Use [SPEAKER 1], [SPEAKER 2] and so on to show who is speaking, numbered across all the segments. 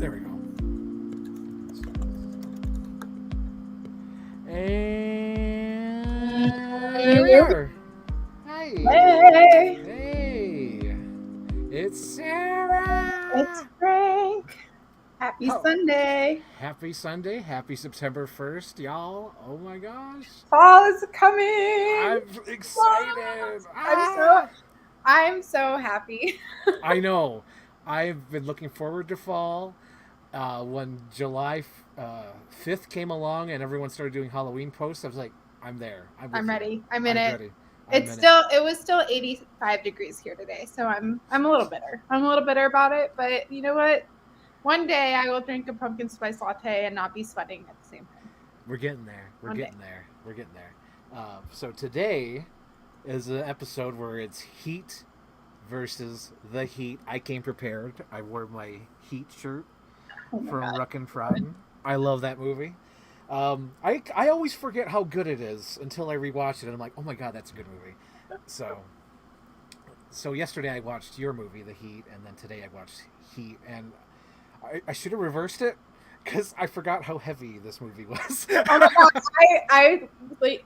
[SPEAKER 1] There we go. And here we are. Hi.
[SPEAKER 2] Hey,
[SPEAKER 1] Hey. It's
[SPEAKER 2] it's
[SPEAKER 1] Sarah.
[SPEAKER 2] Frank. Happy
[SPEAKER 1] Oh,
[SPEAKER 2] Sunday.
[SPEAKER 1] happy Sunday. Happy September 1st, y'all. Oh my gosh.
[SPEAKER 2] Fall is coming.
[SPEAKER 1] I'm
[SPEAKER 2] Ah,
[SPEAKER 1] excited.
[SPEAKER 2] I'm so
[SPEAKER 1] Ah.
[SPEAKER 2] I'm so happy.
[SPEAKER 1] I know. I've been looking forward to fall. When July 5th came along and everyone started doing Halloween posts, I was like, I'm there. I'm
[SPEAKER 2] I'm
[SPEAKER 1] with you.
[SPEAKER 2] ready. I'm in
[SPEAKER 1] I'm
[SPEAKER 2] it.
[SPEAKER 1] ready. I'm in it.
[SPEAKER 2] It was still 85 degrees here today, so I'm a little bitter. I'm a little bitter about it, but you know what? One day I will drink a pumpkin spice latte and not be sweating at the same time.
[SPEAKER 1] We're getting there. We're
[SPEAKER 2] One day.
[SPEAKER 1] getting there. We're getting there. So today is an episode where it's Heat versus the Heat. I came prepared. I wore my Heat shirt
[SPEAKER 2] Oh my
[SPEAKER 1] from
[SPEAKER 2] god.
[SPEAKER 1] Ruckin' Frotten. I love that movie. I always forget how good it is until I rewatch it and I'm like, oh my god, that's a good movie. So yesterday I watched your movie, The Heat, and then today I watched Heat, and I should have reversed it because I forgot how heavy this movie was.
[SPEAKER 2] Oh my god, I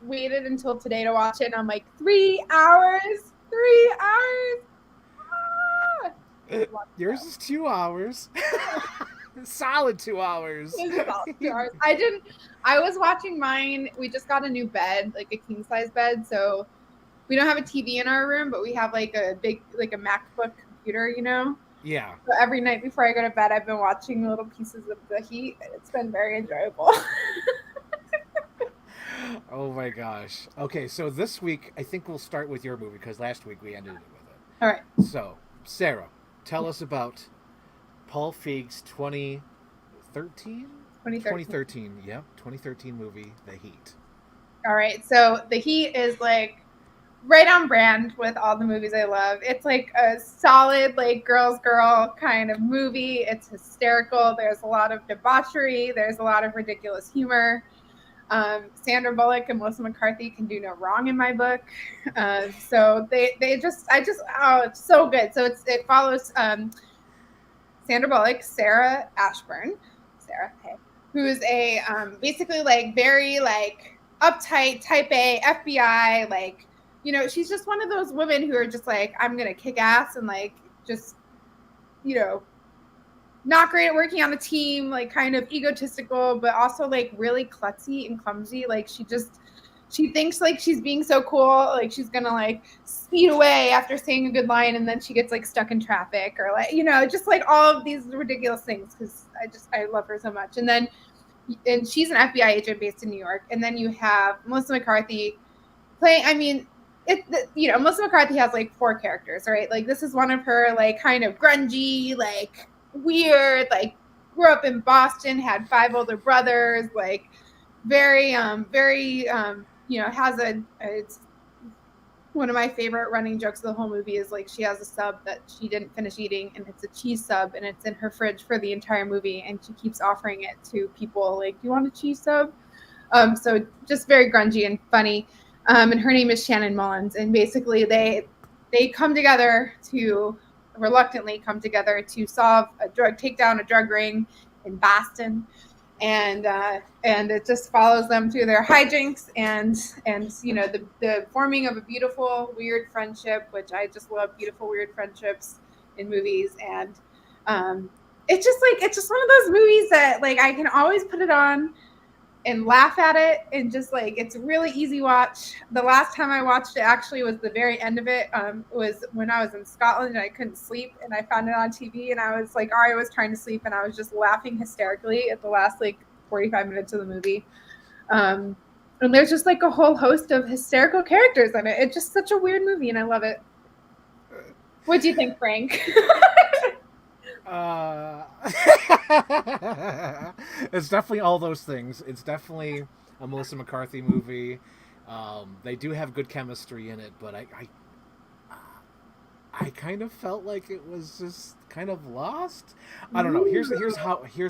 [SPEAKER 2] waited until today to watch it, and I'm like, 3 hours, 3 hours. Ah!
[SPEAKER 1] Yours is 2 hours. Solid 2 hours.
[SPEAKER 2] It was about 2 hours. I didn't. I was watching mine. We just got a new bed, like a king size bed, so we don't have a TV in our room, but we have like a big, like a MacBook computer, you know.
[SPEAKER 1] Yeah.
[SPEAKER 2] So every night before I go to bed, I've been watching little pieces of The Heat, and it's been very enjoyable.
[SPEAKER 1] Oh my gosh. Okay, so this week I think we'll start with your movie because last week we ended it with it.
[SPEAKER 2] All right.
[SPEAKER 1] So, Sarah, tell us about Paul Feig's 2013?
[SPEAKER 2] 2013.
[SPEAKER 1] 2013, yep. 2013 movie, The Heat.
[SPEAKER 2] All right. So The Heat is like right on brand with all the movies I love. It's like a solid, like girl's girl kind of movie. It's hysterical. There's a lot of debauchery. There's a lot of ridiculous humor. Sandra Bullock and Melissa McCarthy can do no wrong in my book. So oh, it's so good. So it follows Sandra Bullock, Sarah Ashburn, Sarah, hey, who is a basically like very like uptight type A FBI, like, you know, she's just one of those women who are just like, I'm gonna kick ass and like just, you know, not great at working on the team, like kind of egotistical, but also like really klutzy and clumsy. Like she thinks like she's being so cool, like she's gonna like speed away after saying a good line, and then she gets like stuck in traffic, or like, you know, just like all of these ridiculous things, because I love her so much. And she's an FBI agent based in New York, and then you have Melissa McCarthy playing. I mean, you know, Melissa McCarthy has like four characters, right? Like this is one of her like kind of grungy, like weird, like grew up in Boston, had five older brothers, like very you know, has a it's one of my favorite running jokes of the whole movie is like she has a sub that she didn't finish eating, and it's a cheese sub, and it's in her fridge for the entire movie, and she keeps offering it to people like, do you want a cheese sub? So just very grungy and funny. And her name is Shannon Mullins, and basically they come together to reluctantly come together to take down a drug ring in Boston, and it just follows them through their hijinks and you know, the forming of a beautiful weird friendship, which I just love beautiful weird friendships in movies. And it's just one of those movies that like I can always put it on and laugh at it, and just like it's a really easy watch. The last time I watched it actually was the very end of it. Was when I was in Scotland and I couldn't sleep, and I found it on TV, and I was like, Ari was trying to sleep, and I was just laughing hysterically at the last like 45 minutes of the movie. And there's just like a whole host of hysterical characters in it. It's just such a weird movie, and I love it. What do you think, Frank?
[SPEAKER 1] Uh, it's definitely all those things. It's definitely a Melissa McCarthy movie. They do have good chemistry in it, but I kind of felt like it was just kind of lost. I don't know. Here's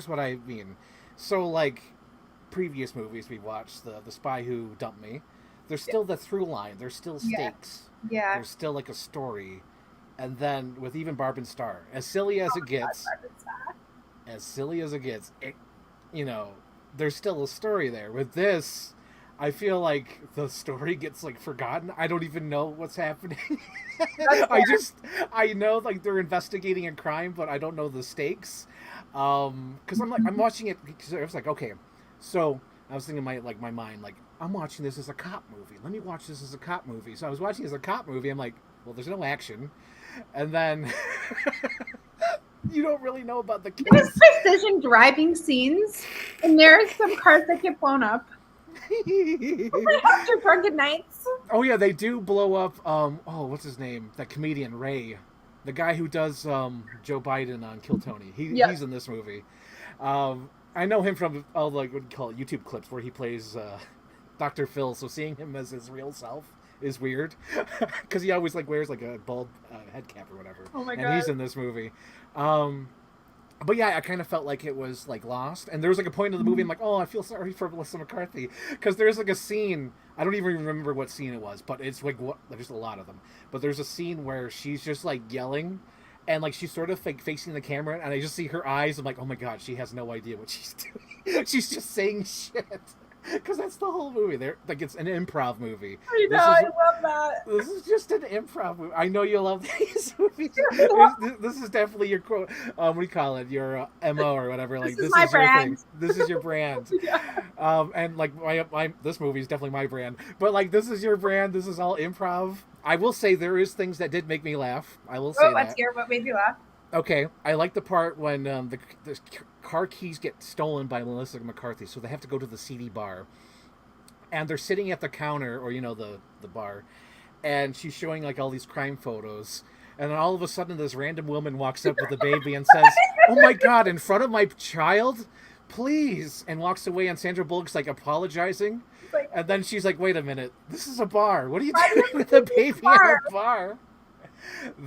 [SPEAKER 1] what I mean. So like previous movies we watched, the Spy Who Dumped Me, there's still the through line. There's still
[SPEAKER 2] Yeah.
[SPEAKER 1] stakes.
[SPEAKER 2] Yeah.
[SPEAKER 1] There's still like a story. And then with even Barb and Star, as silly as it gets, as silly as it gets, you know, there's still a story there. With this, I feel like the story gets like forgotten. I don't even know what's happening.
[SPEAKER 2] That's
[SPEAKER 1] I
[SPEAKER 2] fair.
[SPEAKER 1] just I know like they're investigating a crime, but I don't know the stakes. Because I'm watching it because I was like, okay, so I was thinking my mind like I'm watching this as a cop movie. Let me watch this as a cop movie. So I was watching it as a cop movie. I'm like, well, there's no action, and then you don't really know about the
[SPEAKER 2] There's
[SPEAKER 1] case.
[SPEAKER 2] precision driving scenes, and there's some cars that get blown up. After drunken nights.
[SPEAKER 1] Oh yeah, they do blow up. Oh, what's his name? That comedian Ray, the guy who does Joe Biden on Kill Tony.
[SPEAKER 2] Yep.
[SPEAKER 1] He's in this movie. I know him from all like what do you call it, YouTube clips where he plays Dr. Phil. So seeing him as his real self is weird because he always like wears like a bald head cap or whatever.
[SPEAKER 2] Oh my
[SPEAKER 1] And he's
[SPEAKER 2] god.
[SPEAKER 1] in this movie. But yeah, I kind of felt like it was like lost, and there was like a point of the movie. I'm like, oh, I feel sorry for Melissa McCarthy because there's like a scene. I don't even remember what scene it was, but it's like what there's a lot of them. But there's a scene where she's just like yelling, and like she's sort of like facing the camera, and I just see her eyes. I'm like, oh my god, she has no idea what she's doing. She's just saying shit. Because that's the whole movie. They're like it's an improv movie.
[SPEAKER 2] I know,
[SPEAKER 1] This is
[SPEAKER 2] I love that.
[SPEAKER 1] this is just an improv movie. I know you love these movies. This is definitely your quote. What do you call it? Your MO or whatever. Like
[SPEAKER 2] This is
[SPEAKER 1] this
[SPEAKER 2] my
[SPEAKER 1] is your thing.
[SPEAKER 2] brand.
[SPEAKER 1] This is your brand.
[SPEAKER 2] Yeah.
[SPEAKER 1] And like my this movie is definitely my brand. But like this is your brand. This is all improv. I will say there is things that did make me laugh. I will say
[SPEAKER 2] Oh, let's
[SPEAKER 1] that.
[SPEAKER 2] hear what made you laugh.
[SPEAKER 1] Okay, I like the part when the car keys get stolen by Melissa McCarthy, so they have to go to the CD bar, and they're sitting at the counter or the bar, and she's showing like all these crime photos, and then all of a sudden this random woman walks up with a baby and says, "Oh my god, in front of my child, please," and walks away, and Sandra Bullock's like apologizing,
[SPEAKER 2] Like,
[SPEAKER 1] and then she's like, "Wait a minute, this is a bar. What are you
[SPEAKER 2] why do
[SPEAKER 1] doing
[SPEAKER 2] you
[SPEAKER 1] with a
[SPEAKER 2] have to be
[SPEAKER 1] baby in
[SPEAKER 2] bar?
[SPEAKER 1] a bar?"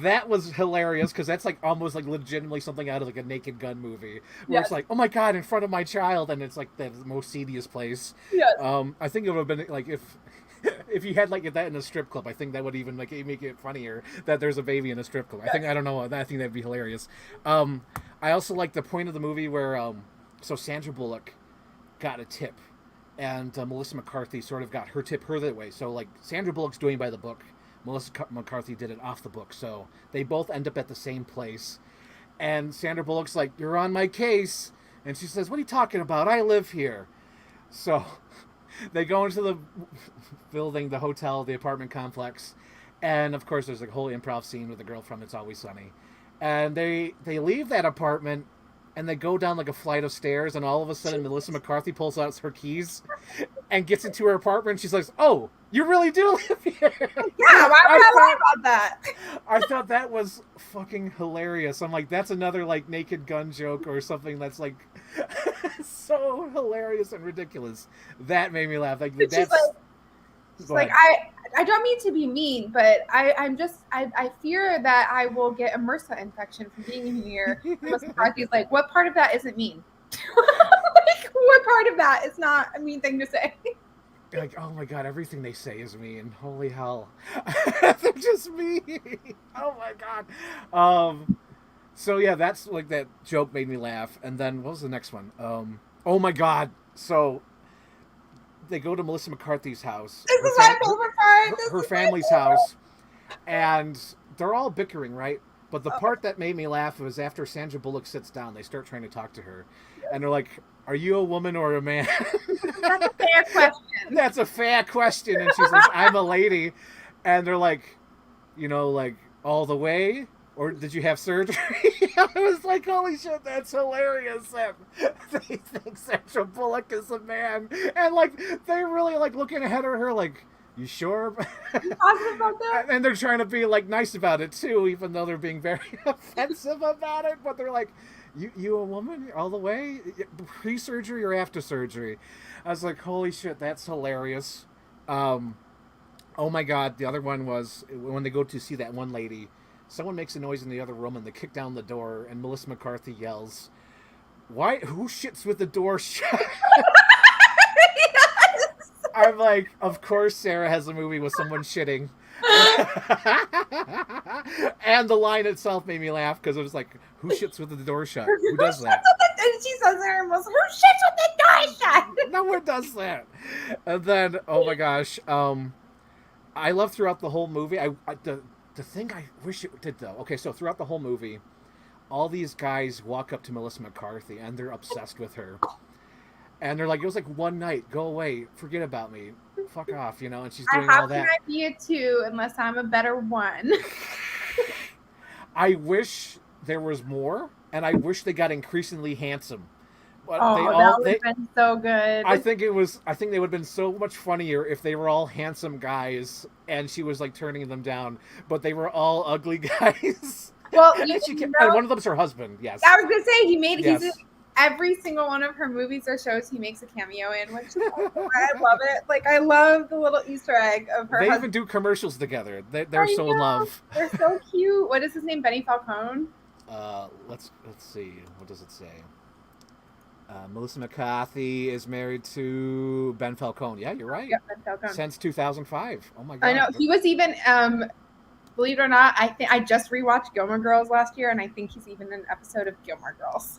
[SPEAKER 1] That was hilarious because that's like almost like legitimately something out of like a Naked Gun movie where
[SPEAKER 2] Yes.
[SPEAKER 1] it's like, oh my god, in front of my child, and it's like the most seediest place.
[SPEAKER 2] Yes.
[SPEAKER 1] I think it would have been like if if you had like that in a strip club, I think that would even like make it funnier that there's a baby in a strip club. I don't know. I think that'd be hilarious. I also like the point of the movie where so Sandra Bullock got a tip, and Melissa McCarthy sort of got her tip her that way. So like Sandra Bullock's doing by the book. Melissa McCarthy did it off the book, so they both end up at the same place. And Sandra Bullock's like, "You're on my case," and she says, "What are you talking about? I live here." So they go into the building, the hotel, the apartment complex, and of course there's a whole improv scene with the girl from It's Always Sunny. And they leave that apartment and they go down like a flight of stairs, and all of a sudden Melissa McCarthy pulls out her keys and gets into her apartment. She's like, "Oh, you really do live here."
[SPEAKER 2] Yeah, why would I lie about that?
[SPEAKER 1] I thought that was fucking hilarious. I'm like, that's another like Naked Gun joke or something that's like so hilarious and ridiculous. That made me laugh. Like
[SPEAKER 2] She's
[SPEAKER 1] that's
[SPEAKER 2] like, she's
[SPEAKER 1] go
[SPEAKER 2] like,
[SPEAKER 1] ahead.
[SPEAKER 2] I don't mean to be mean, but I fear that I will get a MRSA infection from being in here. Melissa McCarthy's like, what part of that isn't mean? Like, what part of that is not a mean thing to say?
[SPEAKER 1] Like, oh my god, everything they say is mean. Holy hell. They're just mean. Oh my god. So yeah, that's like that joke made me laugh. And then what was the next one? Oh my god. So they go to Melissa McCarthy's house.
[SPEAKER 2] This is my favorite part.
[SPEAKER 1] Her family's house, and they're all bickering, right? But the
[SPEAKER 2] Oh.
[SPEAKER 1] part that made me laugh was after Sandra Bullock sits down, they start trying to talk to her, and they're like, "Are you a woman or a man?"
[SPEAKER 2] That's a fair question.
[SPEAKER 1] That's a fair question, and she says, "I'm a lady," and they're like, like all the way. Or did you have surgery? I was like, holy shit, that's hilarious. And they think Sandra Bullock is a man. And like they really like looking ahead of her like, you sure?
[SPEAKER 2] You positive about that?
[SPEAKER 1] And they're trying to be like nice about it too, even though they're being very offensive about it. But they're like, you a woman all the way? Pre-surgery or after surgery? I was like, holy shit, that's hilarious. Oh my god, the other one was when they go to see that one lady. Someone makes a noise in the other room and they kick down the door and Melissa McCarthy yells, "Why? Who shits with the door shut?"
[SPEAKER 2] Yes.
[SPEAKER 1] I'm like, of course Sarah has a movie with someone shitting. And the line itself made me laugh because it was like, who shits with the door shut? Who does that?
[SPEAKER 2] And she says in her most, who shits with the guy shot?
[SPEAKER 1] No one does that. And then, oh my gosh, I love throughout the whole movie. The thing I wish it did though. Okay, so throughout the whole movie, all these guys walk up to Melissa McCarthy and they're obsessed with her. And they're like, it was like one night, go away, forget about me, fuck off, and she's doing all that.
[SPEAKER 2] How can I be a 2 unless I'm a better 1?
[SPEAKER 1] I wish there was more, and I wish they got increasingly handsome. But
[SPEAKER 2] that would have been so good.
[SPEAKER 1] I think they would have been so much funnier if they were all handsome guys and she was like turning them down, but they were all ugly guys.
[SPEAKER 2] Well,
[SPEAKER 1] and one of them's her husband. Yes,
[SPEAKER 2] I was gonna say
[SPEAKER 1] Yes.
[SPEAKER 2] he's in every single one of her movies or shows. He makes a cameo in, which I love it. Like I love the little Easter egg of her.
[SPEAKER 1] They
[SPEAKER 2] husband.
[SPEAKER 1] even do commercials together. They're so in love.
[SPEAKER 2] They're so cute. What is his name? Benny Falcone.
[SPEAKER 1] Let's see. What does it say? Melissa McCarthy is married to Ben Falcone. Yeah, you're right.
[SPEAKER 2] Yeah, Ben Falcone.
[SPEAKER 1] Since 2005. Oh my god.
[SPEAKER 2] I know. He was even, believe it or not, I just rewatched Gilmore Girls last year, and I think he's even in an episode of Gilmore Girls.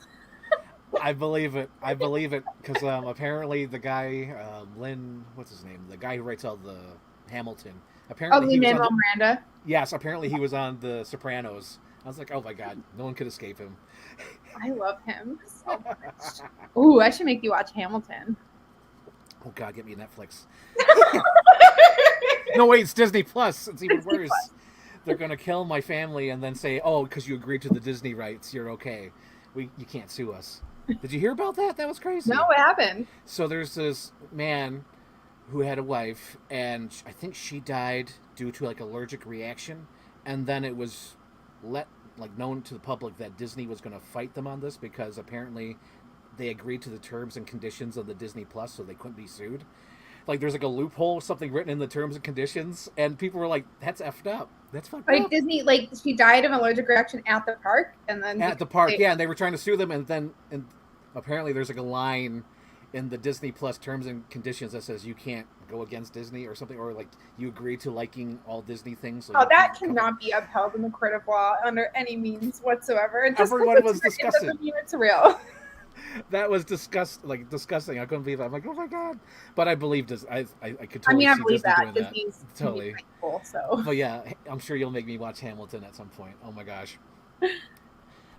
[SPEAKER 1] I believe it. Because apparently the guy, what's his name? The guy who writes all the Hamilton. Apparently
[SPEAKER 2] Lin-Manuel Miranda.
[SPEAKER 1] Yes, apparently he was on The Sopranos. I was like, oh my god, no one could escape him.
[SPEAKER 2] I love him so much. Ooh, I should make you watch Hamilton.
[SPEAKER 1] Oh god, get me Netflix. No, wait, it's Disney Plus. It's even worse. They're gonna kill my family and then say, oh, because you agreed to the Disney rights, you're okay. You can't sue us. Did you hear about that? That was crazy.
[SPEAKER 2] No, what happened?
[SPEAKER 1] So there's this man who had a wife, and I think she died due to like allergic reaction, and then it was known to the public that Disney was going to fight them on this because apparently they agreed to the terms and conditions of the Disney Plus, so they couldn't be sued. Like there's like a loophole, something written in the terms and conditions, and people were like, "That's effed up. That's fucked up."
[SPEAKER 2] Disney, she died of an allergic reaction at the park, and then
[SPEAKER 1] at the park, yeah, and they were trying to sue them, and apparently there's like a line in the Disney Plus terms and conditions that says you can't go against Disney or something, or like you agree to liking all Disney things. So
[SPEAKER 2] that cannot be upheld in the court of law under any means whatsoever.
[SPEAKER 1] Everyone was disgusted.
[SPEAKER 2] It doesn't mean it's real.
[SPEAKER 1] That was disgusting. I couldn't believe it. I'm like, oh my god! But I believe this. I could totally see
[SPEAKER 2] believe
[SPEAKER 1] Disney
[SPEAKER 2] that.
[SPEAKER 1] doing
[SPEAKER 2] Disney's
[SPEAKER 1] that. Totally.
[SPEAKER 2] Cool, so.
[SPEAKER 1] But yeah, I'm sure you'll make me watch Hamilton at some point. Oh my gosh.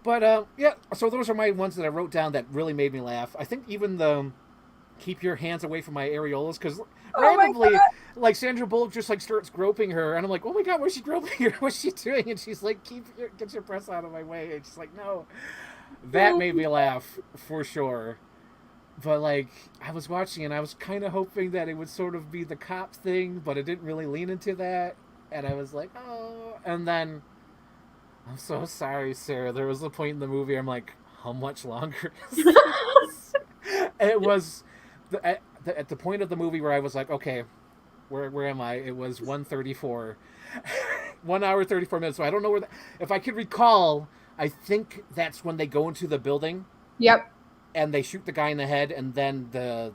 [SPEAKER 1] But yeah, so those are my ones that I wrote down that really made me laugh. I think even the keep your hands away from my areolas, because randomly, like Sandra Bullock just like starts groping her, and I'm like, oh my god, what's she groping her? What's she doing? And she's like, get your breasts out of my way. And she's like, no. That made me laugh for sure. But like, I was watching and I was kind of hoping that it would sort of be the cop thing, but it didn't really lean into that. And I was like, oh. And then, I'm so sorry, Sarah. There was a point in the movie I'm like, how much longer is this? It was at the point of the movie where I was like, okay, where am I? It was 1:34. 1 hour 34 minutes. So I don't know if I could recall, I think that's when they go into the building.
[SPEAKER 2] Yep.
[SPEAKER 1] And they shoot the guy in the head, and then the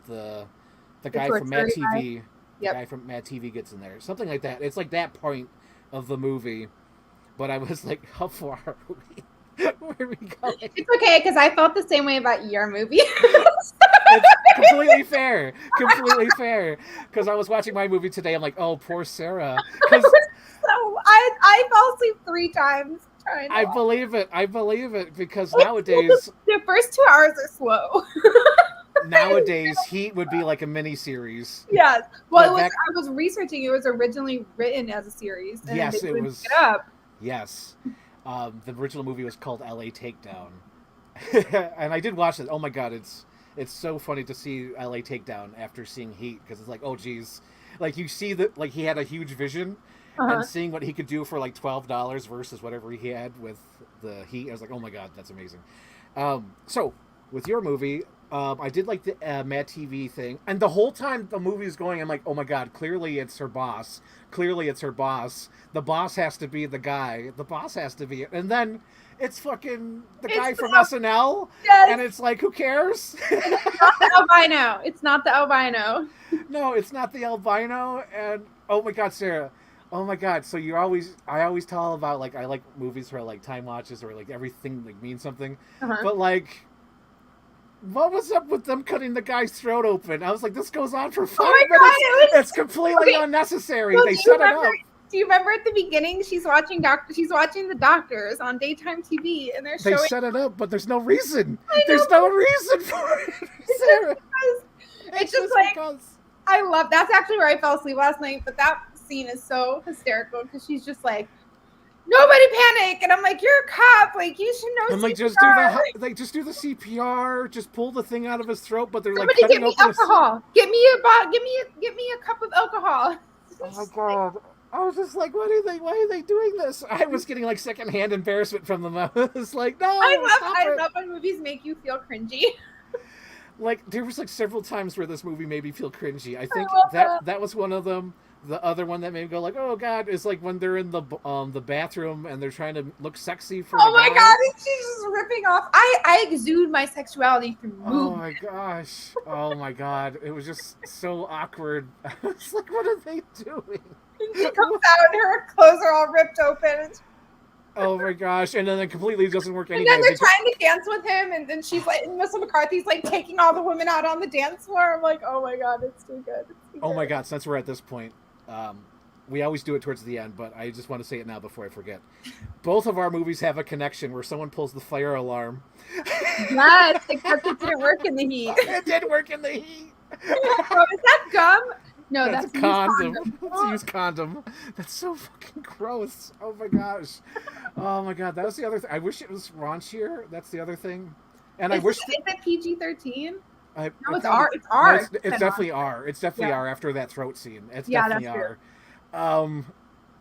[SPEAKER 1] guy from Mad TV, guy from Mad TV gets in there. Something like that. It's like that point of the movie. But I was like, how far are we? Where are we going?
[SPEAKER 2] It's okay, because I felt the same way about your movie.
[SPEAKER 1] It's completely fair. Completely fair. Because I was watching my movie today. I'm like, oh, poor Sarah.
[SPEAKER 2] I fell asleep 3 times.
[SPEAKER 1] I believe it because nowadays
[SPEAKER 2] the first 2 hours are slow.
[SPEAKER 1] Nowadays Heat would be like a mini series.
[SPEAKER 2] Yes. Well, I was researching. It was originally written as a series. And
[SPEAKER 1] yes, it was.
[SPEAKER 2] It up.
[SPEAKER 1] Yes, the original movie was called L.A. Takedown, and I did watch it. Oh my god, it's so funny to see L.A. Takedown after seeing Heat, because it's like, oh geez, like you see that like he had a huge vision. And seeing what he could do for like $12 versus whatever he had with the Heat, I was like, oh my god, that's amazing. So with your movie, I did like the Mad TV thing, and the whole time the movie is going, I'm like, oh my god, clearly it's her boss. Clearly it's her boss. The boss has to be the guy. The boss has to be it. And then it's fucking the guy from SNL. Yes. And it's like, who cares?
[SPEAKER 2] It's not the albino. It's not the albino.
[SPEAKER 1] No, it's not the albino. And oh my god, Sarah. Oh my god, so I always tell about, like, I like movies where, like, time watches or, like, everything, like, means something. But, like, what was up with them cutting the guy's throat open? I was like, this goes on for 5
[SPEAKER 2] Oh my
[SPEAKER 1] minutes.
[SPEAKER 2] god, it was
[SPEAKER 1] It's completely
[SPEAKER 2] okay.
[SPEAKER 1] unnecessary.
[SPEAKER 2] Well,
[SPEAKER 1] They set it up.
[SPEAKER 2] do you remember at the beginning she's watching the doctors on daytime TV and they're
[SPEAKER 1] They
[SPEAKER 2] showing
[SPEAKER 1] set it up, but there's no reason.
[SPEAKER 2] I know,
[SPEAKER 1] There's no reason for it.
[SPEAKER 2] it's
[SPEAKER 1] Sarah.
[SPEAKER 2] it's just like
[SPEAKER 1] because.
[SPEAKER 2] I love that's actually where I fell asleep last night, but that scene is so hysterical because she's just like, nobody panic, and I'm like, you're a cop, like you should know.
[SPEAKER 1] And
[SPEAKER 2] CPR.
[SPEAKER 1] just do the CPR, just pull the thing out of his throat, but they're
[SPEAKER 2] Somebody
[SPEAKER 1] like cutting
[SPEAKER 2] get me
[SPEAKER 1] open
[SPEAKER 2] alcohol. Get me a bottle. Get me a cup of alcohol.
[SPEAKER 1] Oh my god. I was just like, why are they doing this? I was getting like secondhand embarrassment from them. I was like, no,
[SPEAKER 2] I love when movies make you feel cringy.
[SPEAKER 1] Like there was like several times where this movie made me feel cringy. I think
[SPEAKER 2] that.
[SPEAKER 1] that was one of them. The other one that made me go like, oh god, is like when they're in the bathroom and they're trying to look sexy for.
[SPEAKER 2] Oh my god, she's just ripping off. I exude my sexuality through movies.
[SPEAKER 1] Oh my gosh. Oh my god. It was just so awkward. I was like, what are they doing?
[SPEAKER 2] She comes out and her clothes are all ripped open.
[SPEAKER 1] Oh my gosh. And then it completely doesn't work anyway.
[SPEAKER 2] And then they're trying to dance with him, and then she's like, Melissa McCarthy's like taking all the women out on the dance floor. I'm like, oh my god, it's too good.
[SPEAKER 1] Oh my god, since we're at this point, we always do it towards the end, but I just want to say it now before I forget. Both of our movies have a connection where someone pulls the fire alarm.
[SPEAKER 2] Yes, except it didn't work in the heat.
[SPEAKER 1] It did work in the heat.
[SPEAKER 2] Oh, is that gum? No, that's
[SPEAKER 1] a condom. It's a used condom. That's so fucking gross. Oh my gosh. Oh my god, that was the other thing. I wish it was raunchier. That's the other thing. And I wish.
[SPEAKER 2] Is it PG-13?
[SPEAKER 1] No,
[SPEAKER 2] it's R. It's R.
[SPEAKER 1] No, it's definitely R. It's definitely R after that throat scene. It's definitely R.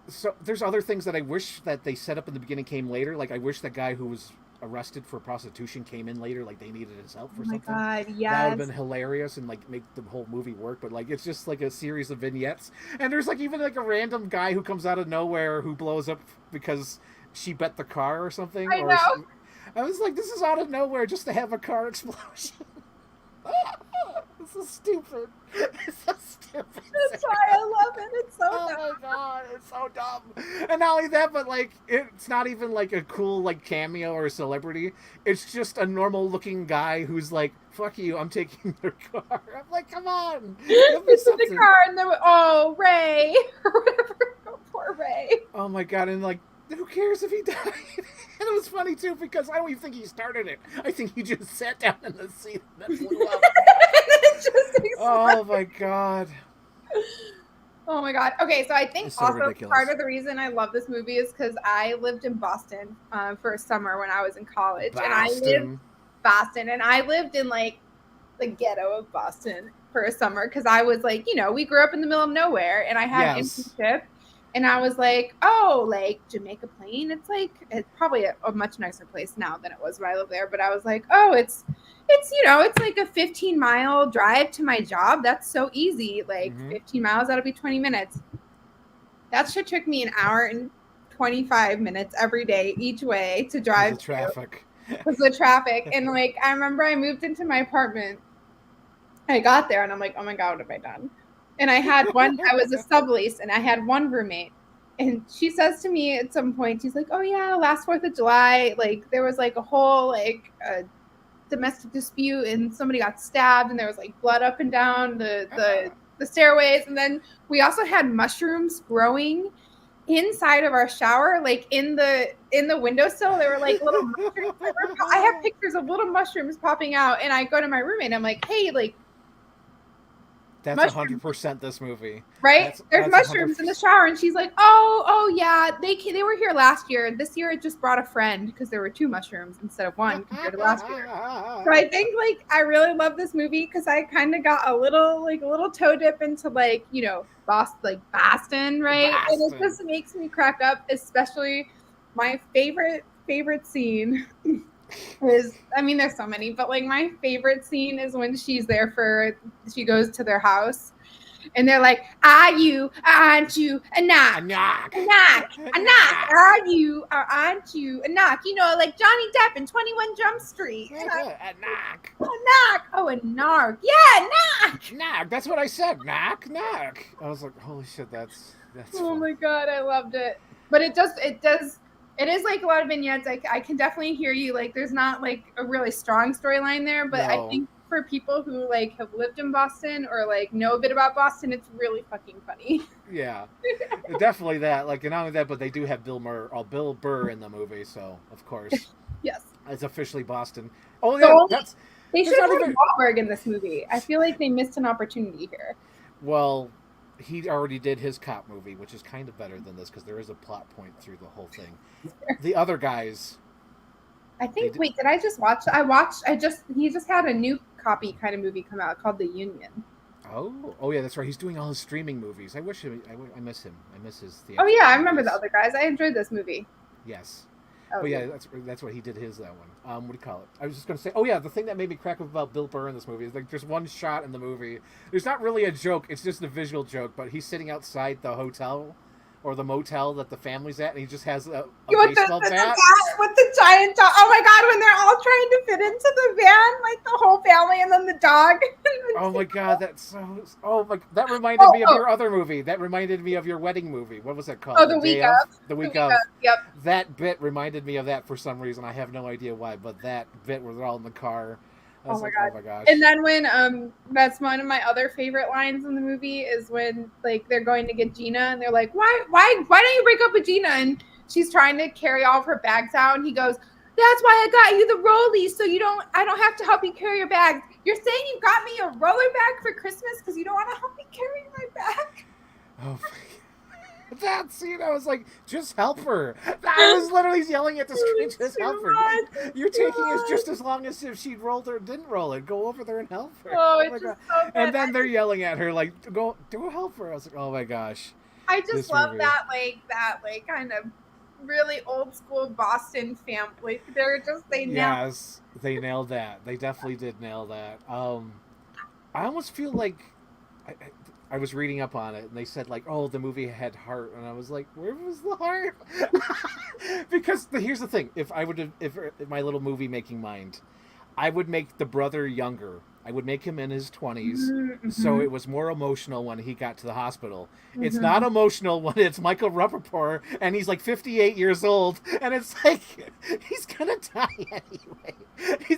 [SPEAKER 1] So there's other things that I wish that they set up in the beginning came later. Like I wish that guy who was arrested for prostitution came in later. Like they needed his help for something.
[SPEAKER 2] Oh my god, yes.
[SPEAKER 1] That would have been hilarious and like make the whole movie work. But like it's just like a series of vignettes. And there's like even like a random guy who comes out of nowhere who blows up because she bet the car or something.
[SPEAKER 2] I know.
[SPEAKER 1] I was like, this is out of nowhere just to have a car explosion. This is stupid. It's so stupid.
[SPEAKER 2] That's why I love it. It's so dumb.
[SPEAKER 1] Oh my god, it's so dumb. And not only that, but like it's not even like a cool like cameo or a celebrity. It's just a normal looking guy who's like, fuck you, I'm taking their car. I'm like, come on.
[SPEAKER 2] It's in the car and then oh Ray or whatever. Oh, poor Ray.
[SPEAKER 1] Oh my god, and like who cares if he died? And it was funny too because I don't even think he started it. I think he just sat down in the seat and then flew up. Oh my god.
[SPEAKER 2] Oh my god. Okay, so I think
[SPEAKER 1] so
[SPEAKER 2] also
[SPEAKER 1] ridiculous.
[SPEAKER 2] part of the reason I love this movie is because I lived in Boston for a summer when I was in college. And I lived in like the ghetto of Boston for a summer because I was like, we grew up in the middle of nowhere and I had an internship. And I was like, oh, like Jamaica Plain. It's probably a much nicer place now than it was when I lived there. But I was like, oh, it's like a 15-mile drive to my job. That's so easy. Like 15 miles, that'll be 20 minutes. That shit took me an hour and 25 minutes every day, each way to drive.
[SPEAKER 1] The traffic.
[SPEAKER 2] Because the traffic. And like, I remember I moved into my apartment. I got there and I'm like, oh my God, what have I done? And I was a sublease and I had one roommate and she says to me at some point, she's like, oh yeah, last 4th of July, like there was like a whole like domestic dispute and somebody got stabbed and there was like blood up and down the stairways. And then we also had mushrooms growing inside of our shower, like in the windowsill. There were like little mushrooms. I have pictures of little mushrooms popping out and I go to my roommate and I'm like, hey, like,
[SPEAKER 1] that's 100% this movie,
[SPEAKER 2] right? There's mushrooms 100%. In the shower, and she's like, "Oh, yeah, they were here last year. This year it just brought a friend because there were 2 mushrooms instead of 1 compared to last year." So I think like I really love this movie because I kind of got a little toe dip into like Boston, right? Boston. And it just makes me crack up, especially my favorite scene. There's so many, but like my favorite scene is when she goes to their house and they're like, aren't you a knock, are you or aren't you a knock, like Johnny Depp in 21 Jump Street.
[SPEAKER 1] A knock.
[SPEAKER 2] Oh, a narc. Yeah,
[SPEAKER 1] knock. That's what I said. Knock. I was like, holy shit, that's
[SPEAKER 2] oh my God, I loved it. But it does It is like a lot of vignettes. I can definitely hear you. Like, there's not like a really strong storyline there, but I
[SPEAKER 1] No.
[SPEAKER 2] think for people who like have lived in Boston or like know a bit about Boston, it's really fucking funny.
[SPEAKER 1] Yeah, definitely that. Like, and not only that, but they do have Bill Burr in the movie, so of course
[SPEAKER 2] Yes.
[SPEAKER 1] it's officially Boston. Oh
[SPEAKER 2] The
[SPEAKER 1] yeah,
[SPEAKER 2] only
[SPEAKER 1] that's
[SPEAKER 2] they
[SPEAKER 1] there's
[SPEAKER 2] should have
[SPEAKER 1] not
[SPEAKER 2] had
[SPEAKER 1] even.
[SPEAKER 2] Wahlberg in this movie. I feel like they missed an opportunity here.
[SPEAKER 1] Well, he already did his cop movie, which is kind of better than this because there is a plot point through the whole thing. The other guys,
[SPEAKER 2] I
[SPEAKER 1] they
[SPEAKER 2] think.
[SPEAKER 1] did,
[SPEAKER 2] Wait, did I just watch? I watched. He just had a new copy kind of movie come out called The Union.
[SPEAKER 1] oh yeah, that's right. He's doing all his streaming movies. I miss him. I miss his
[SPEAKER 2] Oh yeah,
[SPEAKER 1] theatrical
[SPEAKER 2] I remember the
[SPEAKER 1] movies.
[SPEAKER 2] other guys. I enjoyed this movie.
[SPEAKER 1] Yes.
[SPEAKER 2] Oh
[SPEAKER 1] But
[SPEAKER 2] yeah.
[SPEAKER 1] yeah, that's what he did his that one. What do you call it? I was just gonna say. Oh yeah, the thing that made me crack up about Bill Burr in this movie is like there's one shot in the movie. There's not really a joke. It's just a visual joke. But he's sitting outside the hotel or the motel that the family's at, and he just has a
[SPEAKER 2] With
[SPEAKER 1] baseball bat.
[SPEAKER 2] with the giant dog. Oh my god, when they're all trying to fit into the van, like the whole family and then the dog.
[SPEAKER 1] Oh my god, that's so. Oh my, that reminded
[SPEAKER 2] Oh,
[SPEAKER 1] me of
[SPEAKER 2] oh,
[SPEAKER 1] your other movie. That reminded me of your wedding movie. What was that called?
[SPEAKER 2] oh,
[SPEAKER 1] The
[SPEAKER 2] the week
[SPEAKER 1] day of,
[SPEAKER 2] of.
[SPEAKER 1] the
[SPEAKER 2] The
[SPEAKER 1] week
[SPEAKER 2] week
[SPEAKER 1] of.
[SPEAKER 2] of. Yep.
[SPEAKER 1] That bit reminded me of that for some reason. I have no idea why, but that bit where they're all in the car. I
[SPEAKER 2] Oh
[SPEAKER 1] was
[SPEAKER 2] my
[SPEAKER 1] like,
[SPEAKER 2] god.
[SPEAKER 1] oh my gosh.
[SPEAKER 2] And then when that's one of my other favorite lines in the movie is when like they're going to get Gina and they're like, why don't you break up with Gina? And she's trying to carry all of her bags out and he goes, that's why I got you the rollies so I don't have to help you carry your bags. You're saying you got me a roller bag for Christmas because you don't want to help me carry my bag?
[SPEAKER 1] Oh my that scene, I was like, just help her. I was literally yelling at the screen, just help her. Your taking is just as long as if she rolled or didn't roll it. Go over there and help her.
[SPEAKER 2] Oh,
[SPEAKER 1] Oh
[SPEAKER 2] it's
[SPEAKER 1] my
[SPEAKER 2] just
[SPEAKER 1] god.
[SPEAKER 2] so good.
[SPEAKER 1] And then they're yelling at her like, go help her. I was like, oh my gosh.
[SPEAKER 2] I just
[SPEAKER 1] This
[SPEAKER 2] love
[SPEAKER 1] movie.
[SPEAKER 2] that kind of really old school Boston family. They're just they nail.
[SPEAKER 1] Yes, they nailed that. They definitely did nail that. I almost feel like I, I was reading up on it, and they said like, "Oh, the movie had heart," and I was like, "Where was the heart?" Because here's the thing: if my little movie making mind, I would make the brother younger. I would make him in his 20s,
[SPEAKER 2] Mm-hmm.
[SPEAKER 1] so it was more emotional when he got to the hospital. It's not
[SPEAKER 2] Mm-hmm.
[SPEAKER 1] emotional when it's Michael Rappaport and he's like 58 years old, and it's like he's gonna die anyway.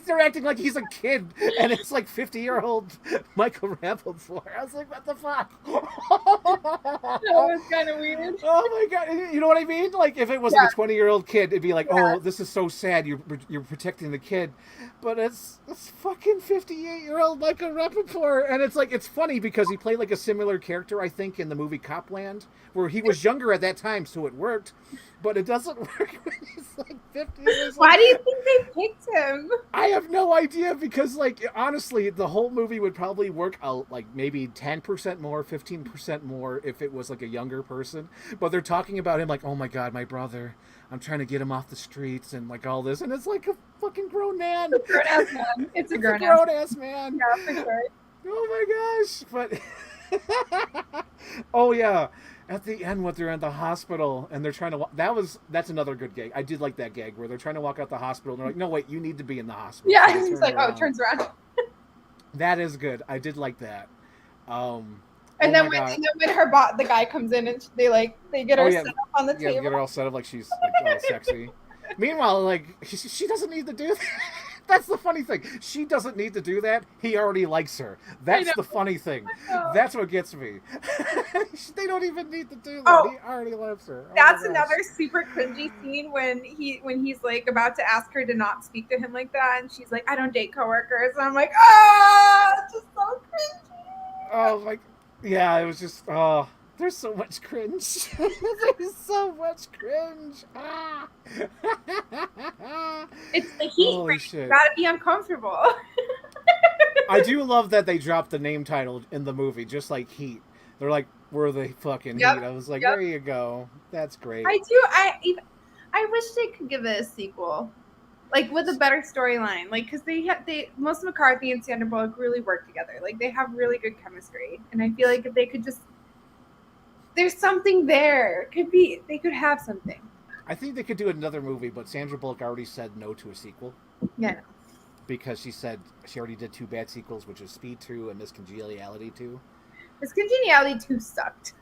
[SPEAKER 1] They're acting like he's a kid, and it's like 50-year-old Michael Rappaport. I was like, what the fuck?
[SPEAKER 2] That was kind of weird.
[SPEAKER 1] Oh my god! You know what I mean? Like if it was like
[SPEAKER 2] Yeah,
[SPEAKER 1] a 20-year-old kid, it'd be like,
[SPEAKER 2] yeah.
[SPEAKER 1] "Oh, this is so sad. You're protecting the kid," but it's fucking 58-year-old Michael Rappaport, and it's like it's funny because he played like a similar character, I think, in the movie Copland, where he was younger at that time, so it worked, but it doesn't work when he's like 50 years old.
[SPEAKER 2] Why do you think they picked him?
[SPEAKER 1] I have no idea because, like, honestly, the whole movie would probably work out like maybe 10% more, 15% more if it was like a younger person. But they're talking about him like, oh my god, my brother, I'm trying to get him off the streets and like all this. And it's like a fucking grown man.
[SPEAKER 2] It's a grown ass man. It's a
[SPEAKER 1] It's a
[SPEAKER 2] grown ass.
[SPEAKER 1] grown ass man.
[SPEAKER 2] Yeah, for sure.
[SPEAKER 1] Oh my gosh. But, oh yeah. At the end, when they're in the hospital and they're trying to that's another good gag. I did like that gag where they're trying to walk out the hospital and they're like, no wait, you need to be in the hospital.
[SPEAKER 2] Yeah,
[SPEAKER 1] So they
[SPEAKER 2] he's
[SPEAKER 1] turn
[SPEAKER 2] like, oh,
[SPEAKER 1] around.
[SPEAKER 2] it turns around.
[SPEAKER 1] That is good. I did like that. Um,
[SPEAKER 2] And
[SPEAKER 1] oh
[SPEAKER 2] then
[SPEAKER 1] my god.
[SPEAKER 2] the guy comes in and they get
[SPEAKER 1] Oh
[SPEAKER 2] her
[SPEAKER 1] yeah,
[SPEAKER 2] set up on the
[SPEAKER 1] yeah. Get
[SPEAKER 2] table.
[SPEAKER 1] her all set up like she's like all sexy. Meanwhile, like she doesn't need to do that. That's the funny thing. She doesn't need to do that. He already likes her. That's the funny thing.
[SPEAKER 2] know.
[SPEAKER 1] That's what gets me. They don't even need to do that.
[SPEAKER 2] Oh,
[SPEAKER 1] He already loves her. Oh
[SPEAKER 2] that's
[SPEAKER 1] my gosh.
[SPEAKER 2] another super cringy scene when he's like about to ask her to not speak to him like that, and she's like, "I don't date coworkers," and I'm like, "Ah, it's just so cringy."
[SPEAKER 1] Oh my. Yeah, it was just. Oh, there's so much cringe. There's so much cringe. Ah.
[SPEAKER 2] It's the heat.
[SPEAKER 1] Holy
[SPEAKER 2] Right?
[SPEAKER 1] shit.
[SPEAKER 2] You gotta be uncomfortable.
[SPEAKER 1] I do love that they dropped the name title in the movie, just like Heat. They're like, we're the fucking
[SPEAKER 2] Yep,
[SPEAKER 1] Heat. I was like,
[SPEAKER 2] yep.
[SPEAKER 1] there you go. That's great.
[SPEAKER 2] I wish they could give it a sequel, like with a better storyline, like because Melissa McCarthy and Sandra Bullock really work together. Like they have really good chemistry, and I feel like if they could just, there's something there. They could have something.
[SPEAKER 1] I think they could do another movie, but Sandra Bullock already said no to a sequel
[SPEAKER 2] Yeah. No.
[SPEAKER 1] because she said she already did two bad sequels, which is Speed 2 and Miss Congeniality 2.
[SPEAKER 2] This Congeniality 2 sucked.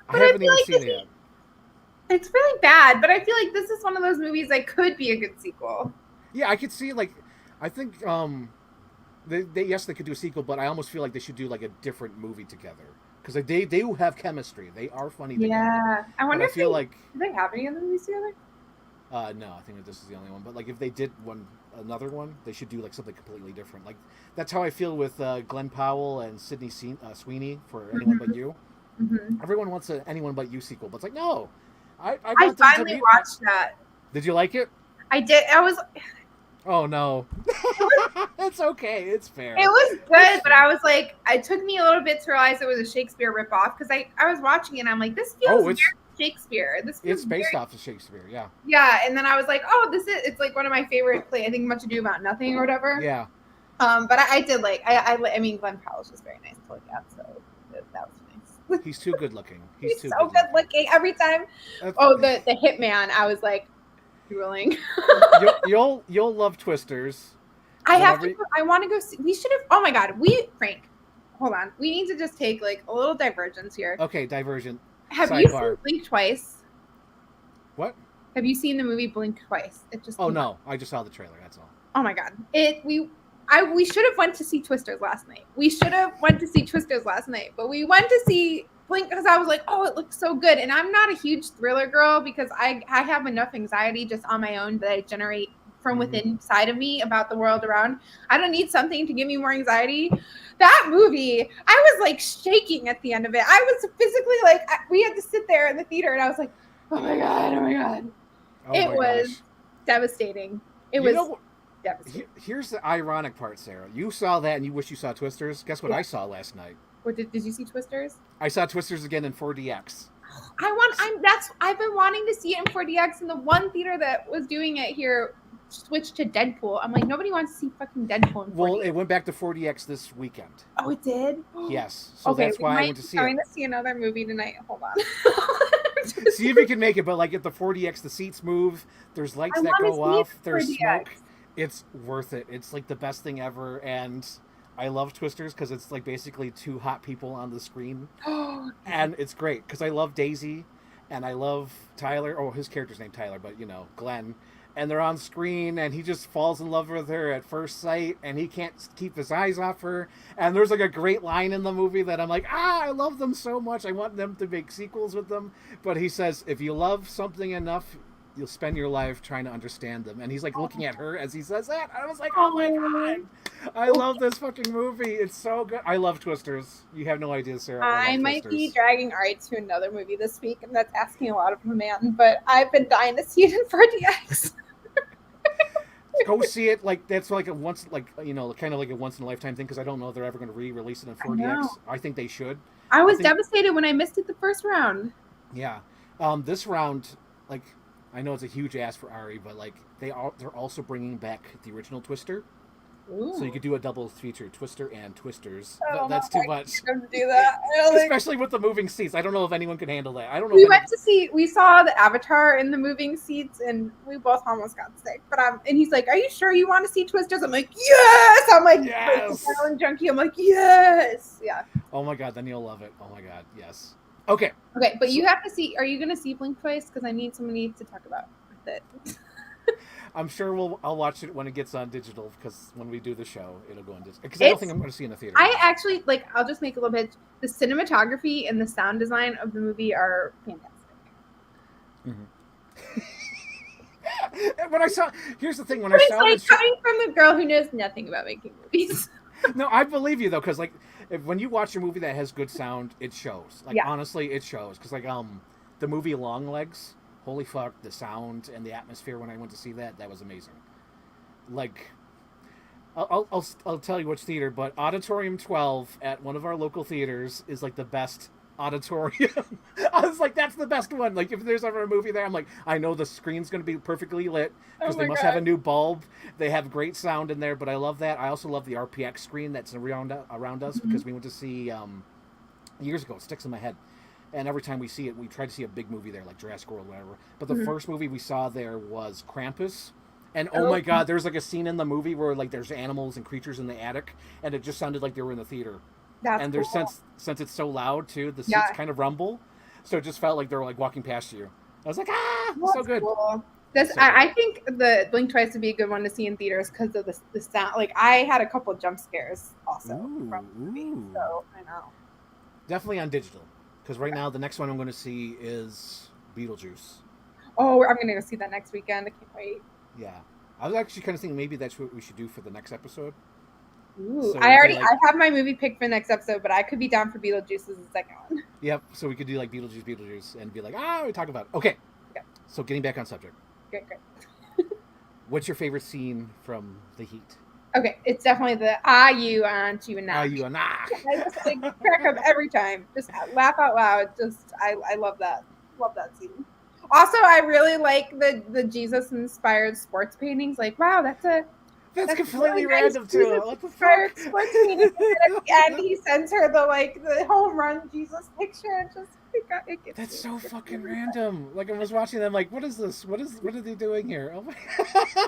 [SPEAKER 1] I
[SPEAKER 2] But I
[SPEAKER 1] haven't
[SPEAKER 2] feel
[SPEAKER 1] even
[SPEAKER 2] like
[SPEAKER 1] seen it yet.
[SPEAKER 2] It's really bad, but I feel like this is one of those movies that could be a good sequel.
[SPEAKER 1] Yeah, I could see like, I think they yes they could do a sequel, but I almost feel like they should do like a different movie together because they do have chemistry. They are funny together,
[SPEAKER 2] Yeah. I
[SPEAKER 1] but
[SPEAKER 2] wonder
[SPEAKER 1] I
[SPEAKER 2] if
[SPEAKER 1] feel like
[SPEAKER 2] they have any other movies together?
[SPEAKER 1] no, I think that this is the only one. But like if they did another one, they should do like something completely different. Like that's how I feel with Glenn Powell and Sweeney for Anyone But
[SPEAKER 2] Mm-hmm.
[SPEAKER 1] You.
[SPEAKER 2] Mm-hmm.
[SPEAKER 1] Everyone wants an Anyone But You sequel, but it's like no, I
[SPEAKER 2] I
[SPEAKER 1] want them to
[SPEAKER 2] finally
[SPEAKER 1] be.
[SPEAKER 2] watched that.
[SPEAKER 1] Did you like it?
[SPEAKER 2] I did.
[SPEAKER 1] Oh no,
[SPEAKER 2] It was
[SPEAKER 1] it's okay. It's
[SPEAKER 2] It
[SPEAKER 1] fair.
[SPEAKER 2] was
[SPEAKER 1] It's
[SPEAKER 2] good, but
[SPEAKER 1] fair.
[SPEAKER 2] I was like, it took me a little bit to realize it was a Shakespeare ripoff because I was watching it and I'm like, this feels
[SPEAKER 1] Oh,
[SPEAKER 2] very Shakespeare. This feels
[SPEAKER 1] it's based
[SPEAKER 2] very,
[SPEAKER 1] off of Shakespeare. Yeah,
[SPEAKER 2] yeah. And then I was like, oh, it's like one of my favorite play. I think Much Ado About Nothing or whatever.
[SPEAKER 1] yeah.
[SPEAKER 2] But I did like, I mean, Glenn Powell's just very nice to look at, so that was nice.
[SPEAKER 1] He's too good looking. He's
[SPEAKER 2] He's
[SPEAKER 1] too
[SPEAKER 2] so
[SPEAKER 1] good
[SPEAKER 2] good
[SPEAKER 1] looking.
[SPEAKER 2] looking every time.
[SPEAKER 1] That's,
[SPEAKER 2] Oh, the Hitman, I was like, drooling.
[SPEAKER 1] you'll love Twisters.
[SPEAKER 2] I have
[SPEAKER 1] Whenever
[SPEAKER 2] to. I want to go see. We should have. Oh my god. Frank. Hold on. We need to just take like a little divergence here.
[SPEAKER 1] okay, Divergent.
[SPEAKER 2] Have you seen
[SPEAKER 1] Sidebar.
[SPEAKER 2] Blink Twice?
[SPEAKER 1] What?
[SPEAKER 2] Have you seen the movie Blink Twice? It just
[SPEAKER 1] Oh
[SPEAKER 2] came out.
[SPEAKER 1] no, I just saw the trailer. That's all.
[SPEAKER 2] Oh my god. We should have went to see Twisters last night. We should have went to see Twisters last night, but we went to see Blink because I was like, oh, it looks so good. And I'm not a huge thriller girl because I have enough anxiety just on my own that I generate from within inside of me about the world around. I don't need something to give me more anxiety. That movie, I was like shaking at the end of it. I was physically like, we had to sit there in the theater and I was like, oh my god, oh my god.
[SPEAKER 1] Oh
[SPEAKER 2] It
[SPEAKER 1] my
[SPEAKER 2] was
[SPEAKER 1] gosh.
[SPEAKER 2] devastating. It
[SPEAKER 1] You
[SPEAKER 2] was
[SPEAKER 1] know,
[SPEAKER 2] devastating.
[SPEAKER 1] here's the ironic part, Sarah. You saw that and you wish you saw Twisters. Guess what
[SPEAKER 2] Yeah.
[SPEAKER 1] I saw last night?
[SPEAKER 2] What did you see Twisters?
[SPEAKER 1] I saw Twisters again in 4DX.
[SPEAKER 2] I've been wanting to see it in 4DX, and the one theater that was doing it here switched to Deadpool. I'm like, nobody wants to see fucking Deadpool in 4DX.
[SPEAKER 1] Well, it went back to 4DX this weekend.
[SPEAKER 2] Oh, it did?
[SPEAKER 1] Yes, so
[SPEAKER 2] Okay,
[SPEAKER 1] that's
[SPEAKER 2] we
[SPEAKER 1] why I
[SPEAKER 2] might
[SPEAKER 1] went to
[SPEAKER 2] be
[SPEAKER 1] see
[SPEAKER 2] going
[SPEAKER 1] it.
[SPEAKER 2] to see another movie tonight. Hold on.
[SPEAKER 1] See if you can make it, but like at the 4DX, the seats move. There's lights
[SPEAKER 2] I
[SPEAKER 1] that
[SPEAKER 2] wanna
[SPEAKER 1] go
[SPEAKER 2] see it
[SPEAKER 1] off.
[SPEAKER 2] in
[SPEAKER 1] There's
[SPEAKER 2] 4DX.
[SPEAKER 1] smoke. It's worth it. It's like the best thing ever, and I love Twisters because it's like basically two hot people on the screen, and it's great because I love Daisy, and I love Tyler. Oh, his character's named Tyler, but you know Glenn. And they're on screen, and he just falls in love with her at first sight, and he can't keep his eyes off her. And there's like a great line in the movie that I'm like, I love them so much. I want them to make sequels with them. But he says, if you love something enough, you'll spend your life trying to understand them. And he's like looking at her as he says that. I was like, oh my god, I love this fucking movie. It's so good. I love Twisters. You have no idea, Sarah. I
[SPEAKER 2] I
[SPEAKER 1] love
[SPEAKER 2] might be
[SPEAKER 1] Twisters.
[SPEAKER 2] dragging Ari to another movie this week, and that's asking a lot of a man, but I've been dying to see it in 4DX.
[SPEAKER 1] Go see it. Like that's like a once, like you know, kind of like a once in a lifetime thing because I don't know if they're ever going to re-release it in 4DX. I think they should.
[SPEAKER 2] I was
[SPEAKER 1] think-
[SPEAKER 2] devastated when I missed it the first round.
[SPEAKER 1] Yeah. This round, like, I know it's a huge ask for Ari, but like they're also bringing back the original Twister,
[SPEAKER 2] Ooh.
[SPEAKER 1] so you could do a double feature, Twister and Twisters.
[SPEAKER 2] I
[SPEAKER 1] But
[SPEAKER 2] don't
[SPEAKER 1] that's
[SPEAKER 2] know
[SPEAKER 1] too
[SPEAKER 2] if I
[SPEAKER 1] much,
[SPEAKER 2] can do that. I don't think-
[SPEAKER 1] especially with the moving seats. I don't know if anyone can handle that. I don't know.
[SPEAKER 2] We
[SPEAKER 1] if
[SPEAKER 2] went to see. We saw the Avatar in the moving seats, and we both almost got sick. But and he's like, "Are you sure you want to see Twisters?" I'm like, "Yes!" I'm like,
[SPEAKER 1] Yes!
[SPEAKER 2] "Adrenaline junkie." I'm like, "Yes!" Yeah.
[SPEAKER 1] Oh my god, then you'll love it. Oh my god, yes. Okay.
[SPEAKER 2] Okay, but you have to see. Are you going to see Blink Twice? Because I need somebody to talk about it.
[SPEAKER 1] I'm sure I'll watch it when it gets on digital because when we do the show, it'll go on digital. Because I don't think I'm going to see it in the theater.
[SPEAKER 2] I actually like. I'll just make a little bit. The cinematography and the sound design of the movie are fantastic.
[SPEAKER 1] When I saw, here's the thing: when
[SPEAKER 2] But
[SPEAKER 1] I
[SPEAKER 2] it's
[SPEAKER 1] saw
[SPEAKER 2] like
[SPEAKER 1] this,
[SPEAKER 2] coming from the girl who knows nothing about making movies.
[SPEAKER 1] no, I believe you though, because like when you watch a movie that has good sound, it shows. Like
[SPEAKER 2] Yeah.
[SPEAKER 1] honestly, it shows. Because like the movie Longlegs, holy fuck, the sound and the atmosphere when I went to see that was amazing. Like, I'll tell you which theater, but Auditorium 12 at one of our local theaters is like the best auditorium. I was like, that's the best one. Like, if there's ever a movie there, I'm like, I know the screen's going to be perfectly lit because
[SPEAKER 2] Oh
[SPEAKER 1] they
[SPEAKER 2] my
[SPEAKER 1] must
[SPEAKER 2] God.
[SPEAKER 1] have a new bulb. They have great sound in there, but I love that. I also love the RPX screen that's around us because we went to see years ago. It sticks in my head. And every time we see it, we try to see a big movie there, like Jurassic World, whatever. But the first movie we saw there was Krampus. And oh my god, there's like a scene in the movie where like there's animals and creatures in the attic, and it just sounded like they were in the theater.
[SPEAKER 2] That's
[SPEAKER 1] And there's
[SPEAKER 2] cool.
[SPEAKER 1] since it's so loud too, the seats
[SPEAKER 2] Yeah.
[SPEAKER 1] kind of rumble, so it just felt like they were like walking past you. I was like,
[SPEAKER 2] Well,
[SPEAKER 1] so
[SPEAKER 2] that's
[SPEAKER 1] good.
[SPEAKER 2] cool. This
[SPEAKER 1] So good.
[SPEAKER 2] I think the Blink Twice would be a good one to see in theaters because of the sound. Like I had a couple jump scares also from
[SPEAKER 1] Ooh,
[SPEAKER 2] the movie,
[SPEAKER 1] ooh.
[SPEAKER 2] so I know.
[SPEAKER 1] Definitely on digital. Because right now, the next one I'm going to see is Beetlejuice.
[SPEAKER 2] Oh, I'm gonna go see that next weekend. I can't wait.
[SPEAKER 1] Yeah. I was actually kind of thinking maybe that's what we should do for the next episode.
[SPEAKER 2] Ooh,
[SPEAKER 1] So we do like,
[SPEAKER 2] I have my movie picked for next episode, but I could be down for Beetlejuice as the second one.
[SPEAKER 1] yep. So we could do like Beetlejuice, Beetlejuice, and be like, we talk about it. Okay.
[SPEAKER 2] Okay,
[SPEAKER 1] So getting back on subject,
[SPEAKER 2] great, great.
[SPEAKER 1] what's your favorite scene from The Heat?
[SPEAKER 2] Okay, it's definitely the ah you aren't you and
[SPEAKER 1] Are
[SPEAKER 2] not.
[SPEAKER 1] you a knock?
[SPEAKER 2] I just like crack up every time. Just laugh out loud. Just I love that. Love that scene. Also, I really like the Jesus inspired sports paintings. Like, wow,
[SPEAKER 1] That's
[SPEAKER 2] that's really
[SPEAKER 1] completely
[SPEAKER 2] nice
[SPEAKER 1] random too.
[SPEAKER 2] Jesus
[SPEAKER 1] What the fuck?
[SPEAKER 2] inspired sports painting. And then at the end, he sends her the home run Jesus picture. And just it gets
[SPEAKER 1] That's
[SPEAKER 2] me.
[SPEAKER 1] so
[SPEAKER 2] It
[SPEAKER 1] fucking
[SPEAKER 2] really
[SPEAKER 1] random. Like I was watching them, like, what is this? What are they doing here? Oh my,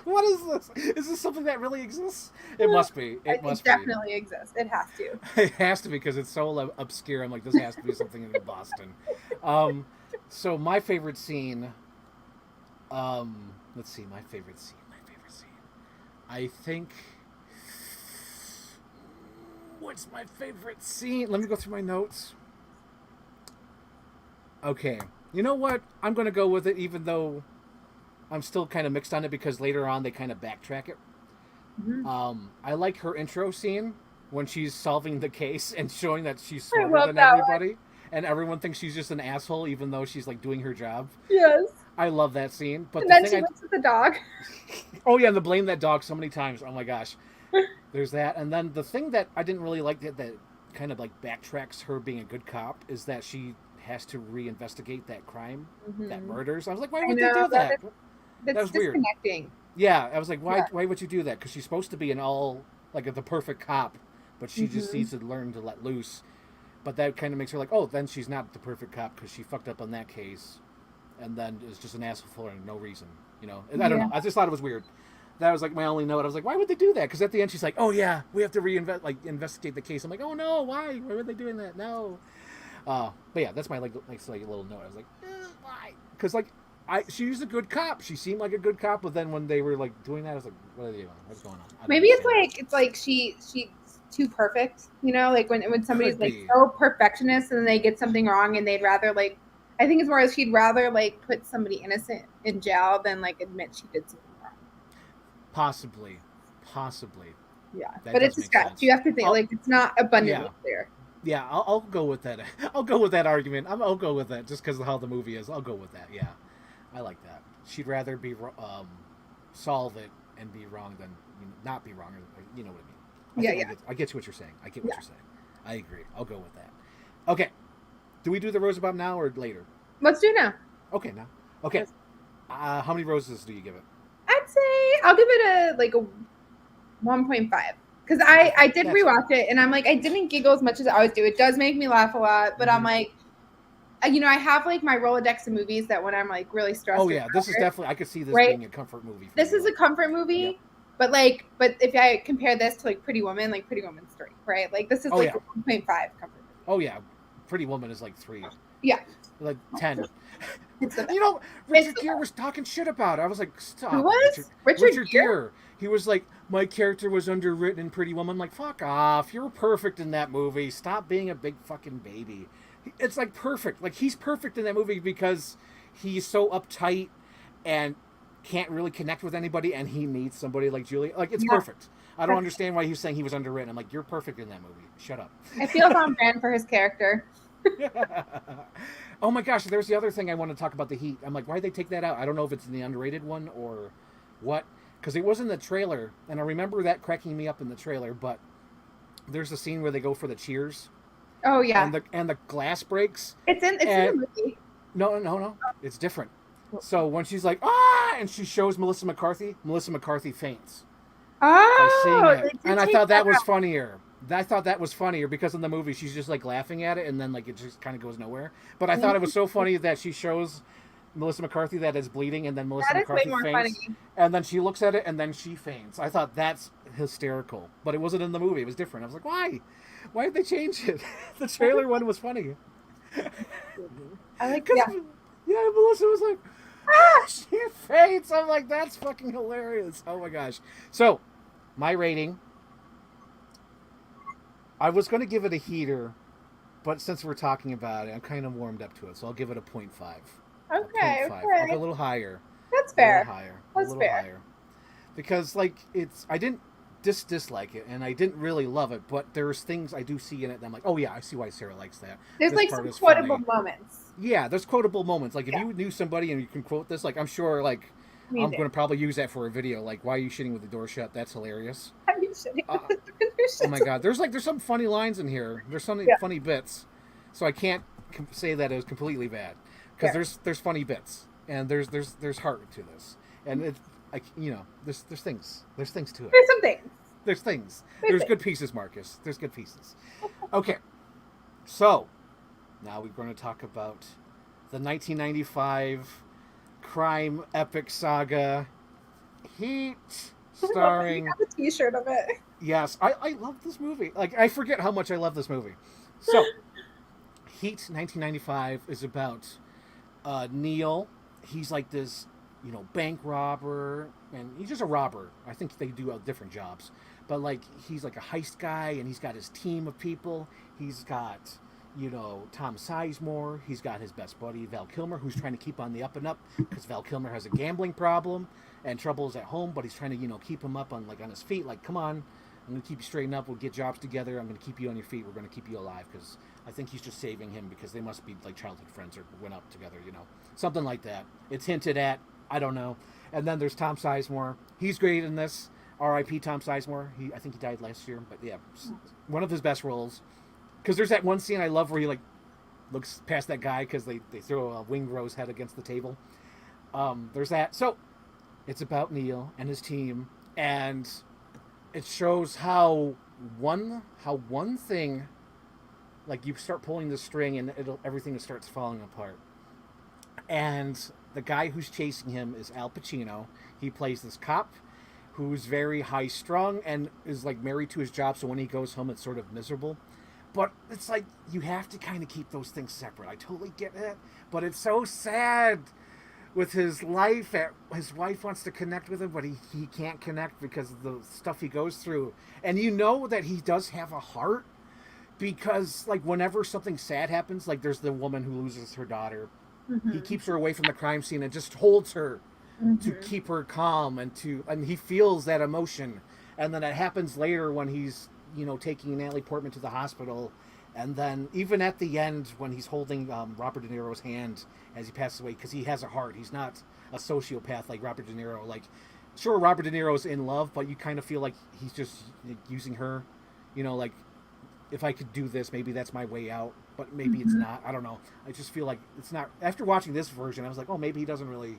[SPEAKER 1] what is this? Is this something that really exists? It must be. It
[SPEAKER 2] it
[SPEAKER 1] must be.
[SPEAKER 2] definitely exists. It has to.
[SPEAKER 1] It has to be because it's so obscure. I'm like, this has to be something in Boston. Um, so my favorite scene. Let's see, my favorite scene. My favorite scene. I think. What's my favorite scene? Let me go through my notes. Okay. You know what? I'm going to go with it, even though I'm still kind of mixed on it because later on they kind of backtrack it.
[SPEAKER 2] Mhm.
[SPEAKER 1] I like her intro scene when she's solving the case and showing that she's
[SPEAKER 2] I
[SPEAKER 1] smarter
[SPEAKER 2] love
[SPEAKER 1] than
[SPEAKER 2] that one.
[SPEAKER 1] everybody, and everyone thinks she's just an asshole, even though she's like doing her job.
[SPEAKER 2] Yes.
[SPEAKER 1] I love that scene. But
[SPEAKER 2] And
[SPEAKER 1] the
[SPEAKER 2] then
[SPEAKER 1] thing
[SPEAKER 2] she looks at the dog.
[SPEAKER 1] oh yeah, and the blame that dog so many times. Oh my gosh, there's that. And then the thing that I didn't really like that kind of like backtracks her being a good cop is that she has to reinvestigate that crime, that
[SPEAKER 2] Mhm.
[SPEAKER 1] murders. I was like, why
[SPEAKER 2] I
[SPEAKER 1] would they
[SPEAKER 2] know
[SPEAKER 1] do that? That
[SPEAKER 2] that's
[SPEAKER 1] was weird.
[SPEAKER 2] disconnecting.
[SPEAKER 1] Yeah, I was like, why?
[SPEAKER 2] Yeah.
[SPEAKER 1] Why would you do that? Because she's supposed to be an all like the perfect cop, but she just
[SPEAKER 2] Hmm.
[SPEAKER 1] needs to learn to let loose. But that kind of makes her like, oh, then she's not the perfect cop because she fucked up on that case, and then is just an asshole for no reason. You know, I don't
[SPEAKER 2] Yeah.
[SPEAKER 1] know. I just thought it was weird. That was like my only note. I was like, why would they do that? Because at the end she's like, oh yeah, we have to investigate the case. I'm like, oh no, why? Why were they doing that? No. But yeah, that's my like little note. I was like, why? Because like she was a good cop. She seemed like a good cop, but then when they were like doing that, I was like, what are they doing? What's going on? I don't
[SPEAKER 2] Maybe
[SPEAKER 1] understand.
[SPEAKER 2] it's like she's too perfect, you know, like when somebody's
[SPEAKER 1] Could
[SPEAKER 2] like
[SPEAKER 1] be.
[SPEAKER 2] so perfectionist and then they get something wrong and they'd rather like I think it's more as she'd rather like put somebody innocent in jail than like admit she did something wrong.
[SPEAKER 1] Possibly. Possibly.
[SPEAKER 2] Yeah.
[SPEAKER 1] That
[SPEAKER 2] But it's
[SPEAKER 1] does
[SPEAKER 2] a
[SPEAKER 1] make
[SPEAKER 2] stretch.
[SPEAKER 1] sense.
[SPEAKER 2] You have to think
[SPEAKER 1] I'll,
[SPEAKER 2] like it's not abundantly
[SPEAKER 1] yeah.
[SPEAKER 2] clear.
[SPEAKER 1] Yeah, I'll go with that. I'll go with that argument. I'll go with that just because of how the movie is. I'll go with that. Yeah, I like that. She'd rather be solve it and be wrong than not be wrong. You know what I mean? I
[SPEAKER 2] Yeah,
[SPEAKER 1] think
[SPEAKER 2] yeah.
[SPEAKER 1] I get what you're saying. I get what
[SPEAKER 2] Yeah.
[SPEAKER 1] you're saying. I agree. I'll go with that. Okay. Do we do the rose bomb now or later?
[SPEAKER 2] Let's do now.
[SPEAKER 1] Okay, now. Okay. How many roses do you give it?
[SPEAKER 2] I'd say I'll give it a 1.5 because I did
[SPEAKER 1] That's
[SPEAKER 2] rewatch it and I'm like I didn't giggle as much as I always do. It does make me laugh a lot, but I'm
[SPEAKER 1] Mhm.
[SPEAKER 2] like I have like my Rolodex of movies that when I'm like really stressed
[SPEAKER 1] Oh
[SPEAKER 2] or
[SPEAKER 1] yeah, this is
[SPEAKER 2] tired,
[SPEAKER 1] definitely. I could see this
[SPEAKER 2] right?
[SPEAKER 1] being a comfort movie for
[SPEAKER 2] This
[SPEAKER 1] you.
[SPEAKER 2] is a comfort
[SPEAKER 1] Yep.
[SPEAKER 2] movie, but if I compare this to like Pretty Woman, like Pretty Woman's 3, right? Like this is
[SPEAKER 1] Oh
[SPEAKER 2] like
[SPEAKER 1] yeah.
[SPEAKER 2] a 1.5 comfort movie.
[SPEAKER 1] Oh yeah. Pretty Woman is like 3.
[SPEAKER 2] Yeah,
[SPEAKER 1] Like 10.
[SPEAKER 2] it's the best.
[SPEAKER 1] You know,
[SPEAKER 2] It's
[SPEAKER 1] Richard
[SPEAKER 2] the
[SPEAKER 1] Gere
[SPEAKER 2] best.
[SPEAKER 1] was talking shit about it. I was like,
[SPEAKER 2] Who
[SPEAKER 1] stop it,
[SPEAKER 2] was Richard Gere?
[SPEAKER 1] Gere. He was like, my character was underwritten in Pretty Woman. I'm like, fuck off. You're perfect in that movie. Stop being a big fucking baby. It's like perfect. Like he's perfect in that movie because he's so uptight and can't really connect with anybody, and he needs somebody like Julie. Like it's
[SPEAKER 2] Yeah,
[SPEAKER 1] perfect. I don't understand why he was saying he was underwritten. I'm like, you're perfect in that movie. Shut up.
[SPEAKER 2] I feel on brand for his character.
[SPEAKER 1] Oh my gosh, there's the other thing I want to talk about, the Heat. I'm like, why'd they take that out? I don't know if it's in the underrated one or what, because it was in the trailer, and I remember that cracking me up in the trailer. But there's a scene where they go for the cheers,
[SPEAKER 2] Oh yeah,
[SPEAKER 1] and the glass breaks,
[SPEAKER 2] it's in
[SPEAKER 1] and
[SPEAKER 2] the movie.
[SPEAKER 1] no, it's different.
[SPEAKER 2] Oh,
[SPEAKER 1] So when she's like and she shows Melissa McCarthy faints by seeing
[SPEAKER 2] oh,
[SPEAKER 1] it,
[SPEAKER 2] they did
[SPEAKER 1] and I
[SPEAKER 2] take
[SPEAKER 1] thought
[SPEAKER 2] that
[SPEAKER 1] that was
[SPEAKER 2] out.
[SPEAKER 1] funnier. I thought that was funnier because in the movie she's just like laughing at it, and then like it just kind of goes nowhere. But I thought it was so funny that she shows Melissa McCarthy that is bleeding, and then Melissa
[SPEAKER 2] That is way
[SPEAKER 1] McCarthy
[SPEAKER 2] more
[SPEAKER 1] faints,
[SPEAKER 2] funny.
[SPEAKER 1] and then she looks at it, and then she faints. I thought that's hysterical, but it wasn't in the movie. It was different. I was like, why? Why did they change it? The trailer one was funny.
[SPEAKER 2] I like
[SPEAKER 1] Because
[SPEAKER 2] yeah.
[SPEAKER 1] Yeah, Melissa was like, ah, she faints. I'm like, that's fucking hilarious. Oh my gosh. So, my rating, I was going to give it a heater, but since we're talking about it, I'm kind of warmed up to it. So I'll give it a point 0.5. A point
[SPEAKER 2] Okay,
[SPEAKER 1] 0.5. I'll go
[SPEAKER 2] okay.
[SPEAKER 1] a little higher.
[SPEAKER 2] That's
[SPEAKER 1] A little
[SPEAKER 2] fair.
[SPEAKER 1] higher. A
[SPEAKER 2] That's
[SPEAKER 1] little
[SPEAKER 2] fair.
[SPEAKER 1] higher. Because, like, I didn't dislike it, and I didn't really love it, but there's things I do see in it that I'm like, oh yeah, I see why Sarah likes that.
[SPEAKER 2] There's
[SPEAKER 1] This
[SPEAKER 2] like
[SPEAKER 1] part
[SPEAKER 2] some
[SPEAKER 1] is
[SPEAKER 2] quotable
[SPEAKER 1] funny.
[SPEAKER 2] moments.
[SPEAKER 1] Yeah, there's quotable moments. Like if
[SPEAKER 2] Yeah,
[SPEAKER 1] you knew somebody and you can quote this, like I'm sure, like
[SPEAKER 2] me
[SPEAKER 1] I'm
[SPEAKER 2] too.
[SPEAKER 1] going to probably use that for a video. Like, why are you shitting with the door shut? That's hilarious.
[SPEAKER 2] Are you shitting?
[SPEAKER 1] Uh, oh my god, there's some funny lines in here. There's some
[SPEAKER 2] Yeah,
[SPEAKER 1] funny bits, so I can't say that it was completely bad because
[SPEAKER 2] fair.
[SPEAKER 1] there's funny bits and there's heart to this, and it there's things to it.
[SPEAKER 2] There's some things.
[SPEAKER 1] There's things.
[SPEAKER 2] There's
[SPEAKER 1] There's
[SPEAKER 2] things.
[SPEAKER 1] good pieces, Marcus. There's good pieces. Okay, so now we're going to talk about the 1995 crime epic saga Heat,
[SPEAKER 2] I love that you
[SPEAKER 1] starring.
[SPEAKER 2] have a T-shirt of it.
[SPEAKER 1] Yes, I love this movie. Like I forget how much I love this movie. So, Heat 1995 is about Neil. He's like this, bank robber, and he's just a robber. I think they do different jobs, but like he's like a heist guy, and he's got his team of people. He's got, Tom Sizemore. He's got his best buddy Val Kilmer, who's trying to keep on the up and up because Val Kilmer has a gambling problem and troubles at home, but he's trying to, keep him up on his feet. Like, come on, I'm gonna keep you straightened up. We'll get jobs together. I'm gonna keep you on your feet. We're gonna keep you alive because I think he's just saving him because they must be like childhood friends or went up together, something like that. It's hinted at. I don't know. And then there's Tom Sizemore. He's great in this. R.I.P. Tom Sizemore. I think he died last year, but yeah, one of his best roles. Because there's that one scene I love where he like looks past that guy because they throw a winged rose head against the table. There's that. So it's about Neil and his team, and it shows how one thing, like you start pulling the string and everything starts falling apart. And the guy who's chasing him is Al Pacino. He plays this cop who's very high strung and is like married to his job, so when he goes home it's sort of miserable. But it's like you have to kind of keep those things separate. I totally get it, but it's so sad with his life. His wife wants to connect with him, but he can't connect because of the stuff he goes through. And you know that he does have a heart because, like, whenever something sad happens, like there's the woman who loses her daughter, he
[SPEAKER 2] Mm-hmm.
[SPEAKER 1] keeps her away from the crime scene and just holds her to
[SPEAKER 2] Mm-hmm.
[SPEAKER 1] keep her calm and he feels that emotion. And then it happens later when he's taking Natalie Portman to the hospital, and then even at the end when he's holding Robert De Niro's hand as he passes away, because he has a heart. He's not a sociopath like Robert De Niro. Like, sure, Robert De Niro's in love, but you kind of feel like he's just using her. Like, if I could do this, maybe that's my way out. But maybe it's
[SPEAKER 2] Mm-hmm.
[SPEAKER 1] not. I don't know. I just feel like it's not. After watching this version, I was like, oh, maybe he doesn't really.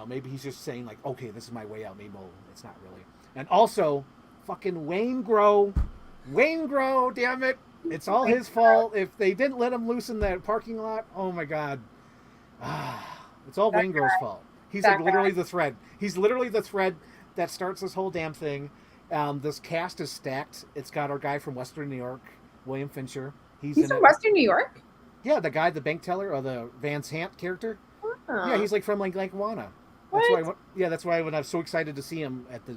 [SPEAKER 1] Maybe he's just saying like, okay, this is my way out. Maybe it's not really. And also, fucking Wayne Grow, damn it, it's all his fault. If they didn't let him loose in that parking lot, oh my god, it's all
[SPEAKER 2] That
[SPEAKER 1] Wayne Grow's fault. He's like
[SPEAKER 2] that
[SPEAKER 1] literally
[SPEAKER 2] guy.
[SPEAKER 1] the thread. He's literally the thread that starts this whole damn thing. This cast is stacked. It's got our guy from Western New York, William Fincher. He's
[SPEAKER 2] He's
[SPEAKER 1] in
[SPEAKER 2] from
[SPEAKER 1] it.
[SPEAKER 2] Western New York.
[SPEAKER 1] Yeah, the guy, the bank teller, or the Van Sant character. Yeah,
[SPEAKER 2] Oh,
[SPEAKER 1] he's like from like Wana. That's why.
[SPEAKER 2] what?
[SPEAKER 1] Yeah, that's why when I was so excited to see him at the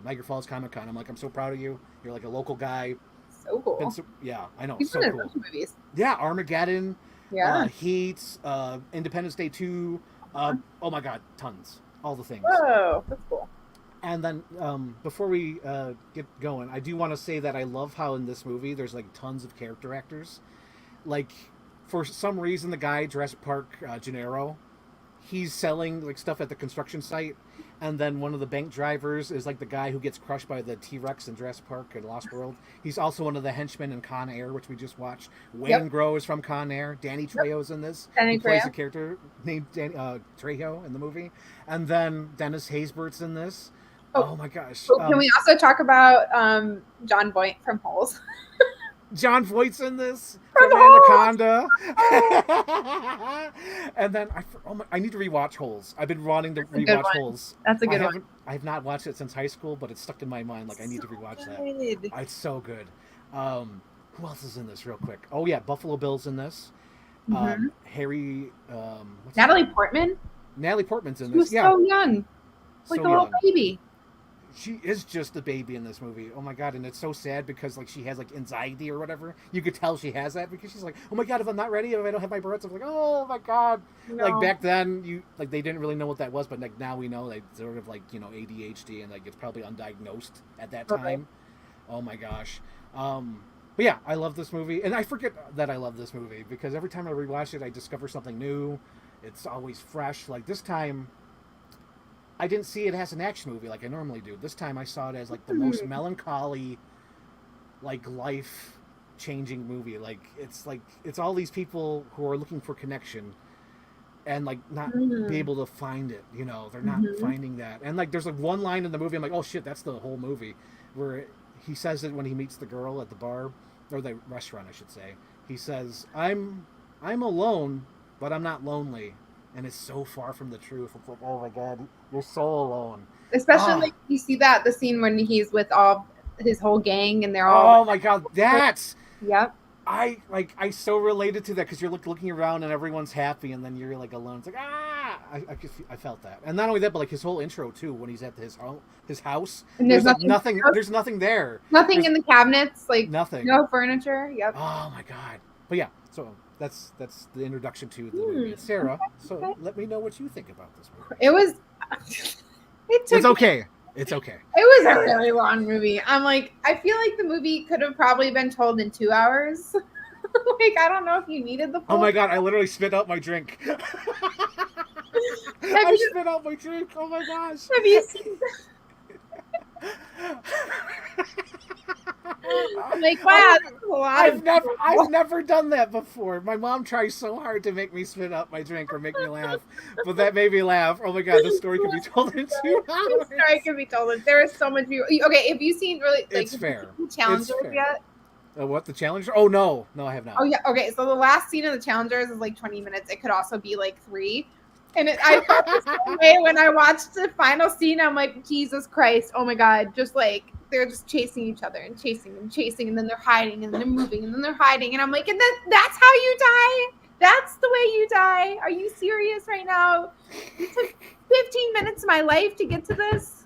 [SPEAKER 1] Niagara Falls Comic Con, I'm like, I'm so proud of you. You're like a local guy.
[SPEAKER 2] So cool.
[SPEAKER 1] Yeah, I know,
[SPEAKER 2] He's
[SPEAKER 1] so
[SPEAKER 2] been in a
[SPEAKER 1] cool.
[SPEAKER 2] bunch of movies.
[SPEAKER 1] Yeah, Armageddon,
[SPEAKER 2] Yeah.
[SPEAKER 1] Heat, Independence Day 2. Oh my God, tons, all the things.
[SPEAKER 2] Whoa, that's cool.
[SPEAKER 1] And then before we get going, I do want to say that I love how in this movie there's like tons of character actors. Like, for some reason, the guy Jurassic Park, Gennaro, he's selling like stuff at the construction site, and then one of the bank drivers is like the guy who gets crushed by the T-Rex in Jurassic Park and Lost World. He's also one of the henchmen in Con Air, which we just watched. Wayne
[SPEAKER 2] Yep.
[SPEAKER 1] Grow is from Con Air. Danny Trejo's in this.
[SPEAKER 2] Danny
[SPEAKER 1] He plays
[SPEAKER 2] Trejo.
[SPEAKER 1] a character named Trejo in the movie, and then Dennis Haysbert's in this.
[SPEAKER 2] Oh,
[SPEAKER 1] Oh my gosh!
[SPEAKER 2] can we also talk about John Voight from Holes?
[SPEAKER 1] John Voight's in this
[SPEAKER 2] From
[SPEAKER 1] from
[SPEAKER 2] Holes!
[SPEAKER 1] Anaconda. And then I need to rewatch Holes. I've been wanting to
[SPEAKER 2] That's a good
[SPEAKER 1] rewatch
[SPEAKER 2] one.
[SPEAKER 1] Holes.
[SPEAKER 2] That's a good one.
[SPEAKER 1] I have not watched it since high school, but it's stuck in my mind. Like I need to rewatch that.
[SPEAKER 2] Good.
[SPEAKER 1] It's so good. Who else is in this, real quick? Oh yeah, Buffalo Bill's in this.
[SPEAKER 2] Hmm.
[SPEAKER 1] Harry, what's his
[SPEAKER 2] Natalie
[SPEAKER 1] name?
[SPEAKER 2] Portman.
[SPEAKER 1] Natalie Portman's in
[SPEAKER 2] She
[SPEAKER 1] this.
[SPEAKER 2] was
[SPEAKER 1] Yeah,
[SPEAKER 2] so young, like
[SPEAKER 1] so
[SPEAKER 2] a little
[SPEAKER 1] young.
[SPEAKER 2] baby.
[SPEAKER 1] She is just a baby in this movie. Oh my god, and it's so sad because like she has like anxiety or whatever. You could tell she has that because she's like, oh my god, if I'm not ready, if I don't have my breaths, I'm like, oh my god. Like
[SPEAKER 2] No.
[SPEAKER 1] back then, you like they didn't really know what that was, but like now we know they sort of like ADHD and like it's probably undiagnosed at that
[SPEAKER 2] Okay.
[SPEAKER 1] time. Oh my gosh. But yeah, I love this movie, and I forget that I love this movie because every time I rewatch it, I discover something new. It's always fresh. Like this time, I didn't see it as an action movie like I normally do. This time I saw it as like the most
[SPEAKER 2] Hmm.
[SPEAKER 1] melancholy, like life changing movie. Like it's all these people who are looking for connection and like not be
[SPEAKER 2] Hmm.
[SPEAKER 1] able to find it. They're not
[SPEAKER 2] Hmm.
[SPEAKER 1] finding that. And like there's like one line in the movie I'm like, oh shit, that's the whole movie, where he says it when he meets the girl at the bar or the restaurant, I should say. He says, I'm alone, but I'm not lonely. And it's so far from the truth. It's like, oh my god, you're so alone.
[SPEAKER 2] Especially
[SPEAKER 1] Ah,
[SPEAKER 2] like you see that the scene when he's with all his whole gang and they're all
[SPEAKER 1] oh my god,
[SPEAKER 2] like,
[SPEAKER 1] that's
[SPEAKER 2] yep.
[SPEAKER 1] I so related to that because you're looking around and everyone's happy and then you're like alone. It's like I felt that, and not only that, but like his whole intro too when he's at his house.
[SPEAKER 2] And there's
[SPEAKER 1] There's like
[SPEAKER 2] nothing,
[SPEAKER 1] nothing. There's nothing there.
[SPEAKER 2] nothing
[SPEAKER 1] There's
[SPEAKER 2] in the cabinets, like
[SPEAKER 1] nothing.
[SPEAKER 2] no furniture. Yep.
[SPEAKER 1] Oh my god. But yeah, so that's the introduction to the movie.
[SPEAKER 2] Hmm.
[SPEAKER 1] And Sarah, so
[SPEAKER 2] Okay.
[SPEAKER 1] let me know what you think about this movie.
[SPEAKER 2] It was. It
[SPEAKER 1] It's
[SPEAKER 2] took.
[SPEAKER 1] okay. It's okay.
[SPEAKER 2] It was a really long movie. I'm like, I feel like the movie could have probably been told in 2 hours. Like, I don't know if you needed the
[SPEAKER 1] Oh
[SPEAKER 2] full.
[SPEAKER 1] my god, I literally spit out my drink.
[SPEAKER 2] Have
[SPEAKER 1] I
[SPEAKER 2] you
[SPEAKER 1] spit out my drink. Oh my gosh.
[SPEAKER 2] have you seen? I'm like, wow,
[SPEAKER 1] I've,
[SPEAKER 2] that's a lot of.
[SPEAKER 1] I've never done that before. My mom tries so hard to make me spit out my drink or make me laugh, but that made me laugh. Oh my god, this story could be told in two
[SPEAKER 2] This story
[SPEAKER 1] hours.
[SPEAKER 2] can be told. There is so much. Okay, have you seen really like
[SPEAKER 1] It's
[SPEAKER 2] have you
[SPEAKER 1] fair.
[SPEAKER 2] seen the
[SPEAKER 1] It's
[SPEAKER 2] Challengers
[SPEAKER 1] fair.
[SPEAKER 2] yet?
[SPEAKER 1] What, the Challenger? Oh no, no, I have
[SPEAKER 2] Oh
[SPEAKER 1] not.
[SPEAKER 2] yeah. Okay, so the last scene of the Challengers is like 20 minutes. It could also be like 3. And I felt the same way when I watched the final scene. I'm like, Jesus Christ! Oh my God! Just like they're just chasing each other and chasing and chasing, and then they're hiding and then they're moving and then they're hiding, and I'm like, and that's how you die? That's the way you die? Are you serious right now? You took 15 minutes of my life to get to this.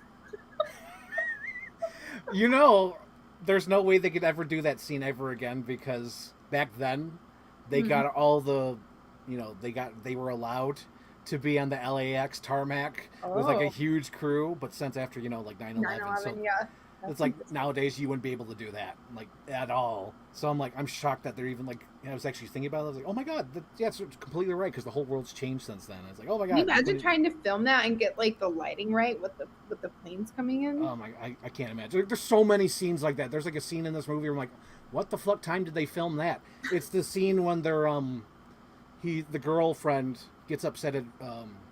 [SPEAKER 1] You know, there's no way they could ever do that scene ever again because back then they
[SPEAKER 2] Hmm.
[SPEAKER 1] got all the, they were allowed to be on the LAX tarmac with like a
[SPEAKER 2] Oh,
[SPEAKER 1] huge crew, but since after like 9/11, so
[SPEAKER 2] 9/11. Yeah,
[SPEAKER 1] it's
[SPEAKER 2] that's
[SPEAKER 1] like
[SPEAKER 2] interesting.
[SPEAKER 1] nowadays you wouldn't be able to do that like at all. So I'm shocked that they're even like I was actually thinking about it. I was like, oh my god, yeah, it's completely right because the whole world's changed since then. It's like, oh my
[SPEAKER 2] Can you
[SPEAKER 1] god,
[SPEAKER 2] imagine trying to film that and get like the lighting right with the planes coming in?
[SPEAKER 1] oh my, I can't imagine. There's so many scenes like that. There's like a scene in this movie where I'm like, what the fuck time did they film that? It's the scene when they're the girlfriend gets upset at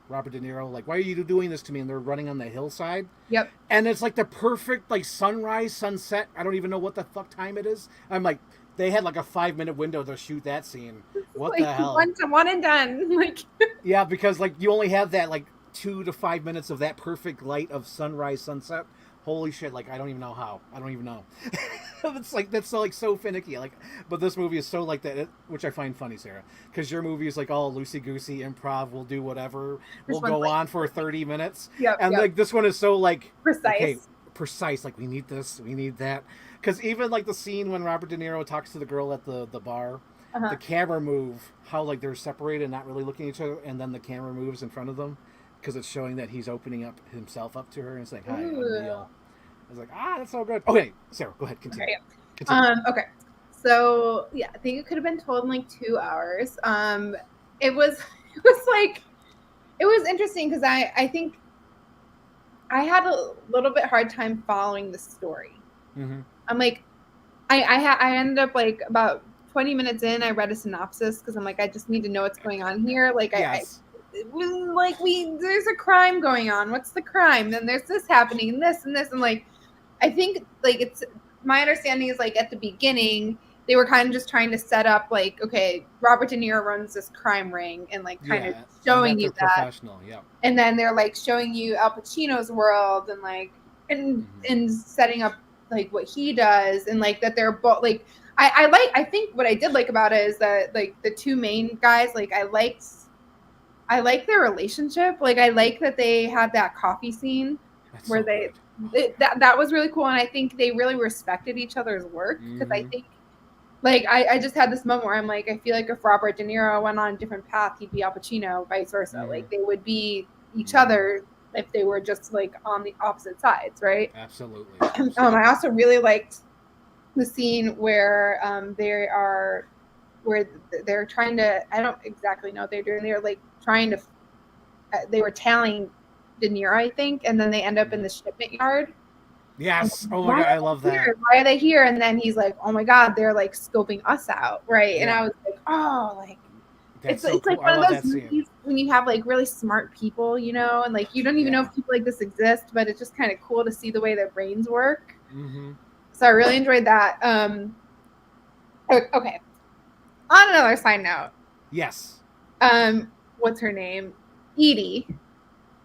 [SPEAKER 1] Robert De Niro, like, why are you doing this to me? And they're running on the hillside,
[SPEAKER 2] Yep.
[SPEAKER 1] and it's like the perfect like sunrise, sunset. I don't even know what the fuck time it is. I'm like, they had like a 5 minute window to shoot that scene. What
[SPEAKER 2] Like
[SPEAKER 1] the hell?
[SPEAKER 2] one and done. Like
[SPEAKER 1] Yeah, because like you only have that like 2 to 5 minutes of that perfect light of sunrise, sunset. Holy shit! Like I don't even know how. I don't even know. It's like that's so, like so finicky. Like, but this movie is so like that, which I find funny, Sarah, because your movie is like all loosey goosey improv. We'll do whatever.
[SPEAKER 2] this
[SPEAKER 1] We'll
[SPEAKER 2] one's
[SPEAKER 1] go
[SPEAKER 2] like
[SPEAKER 1] on for 30 minutes,
[SPEAKER 2] yep,
[SPEAKER 1] and
[SPEAKER 2] yep.
[SPEAKER 1] like this one is so like okay,
[SPEAKER 2] Precise.
[SPEAKER 1] precise. Like we need this, we need that. Because even like the scene when Robert De Niro talks to the girl at the bar,
[SPEAKER 2] Uh-huh.
[SPEAKER 1] the camera move, how like they're separated and not really looking at each other, and then the camera moves in front of them because it's showing that he's opening up himself up to her and saying, "Hi, I'm
[SPEAKER 2] Ooh.
[SPEAKER 1] Neil." I was like, that's so good. Okay, Sarah, go ahead,
[SPEAKER 2] Okay.
[SPEAKER 1] continue.
[SPEAKER 2] Yeah.
[SPEAKER 1] Continue.
[SPEAKER 2] Okay. So yeah, I think it could have been told in like 2 hours. It was it was like it was interesting because I think I had a little bit hard time following the story.
[SPEAKER 1] Mm-hmm.
[SPEAKER 2] I'm like, I ended up like about 20 minutes in, I read a synopsis because I'm like, I just need to know what's going on here. Like I
[SPEAKER 1] Yes.
[SPEAKER 2] it was like there's a crime going on. What's the crime? Then there's this happening and this and this and like I think like it's my understanding is like at the beginning they were kind of just trying to set up like okay Robert De Niro runs this crime ring and like kind of
[SPEAKER 1] Yeah, and
[SPEAKER 2] showing
[SPEAKER 1] that
[SPEAKER 2] you
[SPEAKER 1] they're
[SPEAKER 2] that
[SPEAKER 1] professional. Yeah.
[SPEAKER 2] and then they're like showing you Al Pacino's world and like and
[SPEAKER 1] Mm-hmm.
[SPEAKER 2] and setting up like what he does and like that they're both like I think what I did like about it is that like the two main guys, like I like their relationship. Like I like that they had that coffee scene
[SPEAKER 1] That's
[SPEAKER 2] where
[SPEAKER 1] so good. Oh,
[SPEAKER 2] that was really cool, and I think they really respected each other's work because I
[SPEAKER 1] mm-hmm.
[SPEAKER 2] think like I just had this moment where I'm like I feel like if Robert De Niro went on a different path, he'd be Al Pacino, vice versa.
[SPEAKER 1] Mm-hmm.
[SPEAKER 2] Like they would be each
[SPEAKER 1] Mm-hmm.
[SPEAKER 2] other if they were just like on the opposite sides, right?
[SPEAKER 1] Absolutely.
[SPEAKER 2] I also really liked the scene where where they're trying to I don't exactly know what they're doing. They're like trying to they were tailing De Niro, I think, and then they end up in
[SPEAKER 1] Mm-hmm.
[SPEAKER 2] the shipment yard. And
[SPEAKER 1] Yes. Oh my
[SPEAKER 2] why
[SPEAKER 1] god,
[SPEAKER 2] are
[SPEAKER 1] I love
[SPEAKER 2] they
[SPEAKER 1] that.
[SPEAKER 2] here? Why are they here? And then he's like, "Oh my god, they're like scoping us out, right?" And
[SPEAKER 1] Yeah.
[SPEAKER 2] I was like, "Oh, like
[SPEAKER 1] That's so
[SPEAKER 2] it's
[SPEAKER 1] cool.
[SPEAKER 2] like
[SPEAKER 1] I
[SPEAKER 2] one of
[SPEAKER 1] love
[SPEAKER 2] those
[SPEAKER 1] that scene.
[SPEAKER 2] movies when you have like really smart people, you know, and like you don't even know
[SPEAKER 1] Yeah.
[SPEAKER 2] if people like this exist, but it's just kind of cool to see the way their brains work."
[SPEAKER 1] Mm-hmm.
[SPEAKER 2] So I really enjoyed that. Okay. On another side note,
[SPEAKER 1] Yes.
[SPEAKER 2] what's her name? Edie.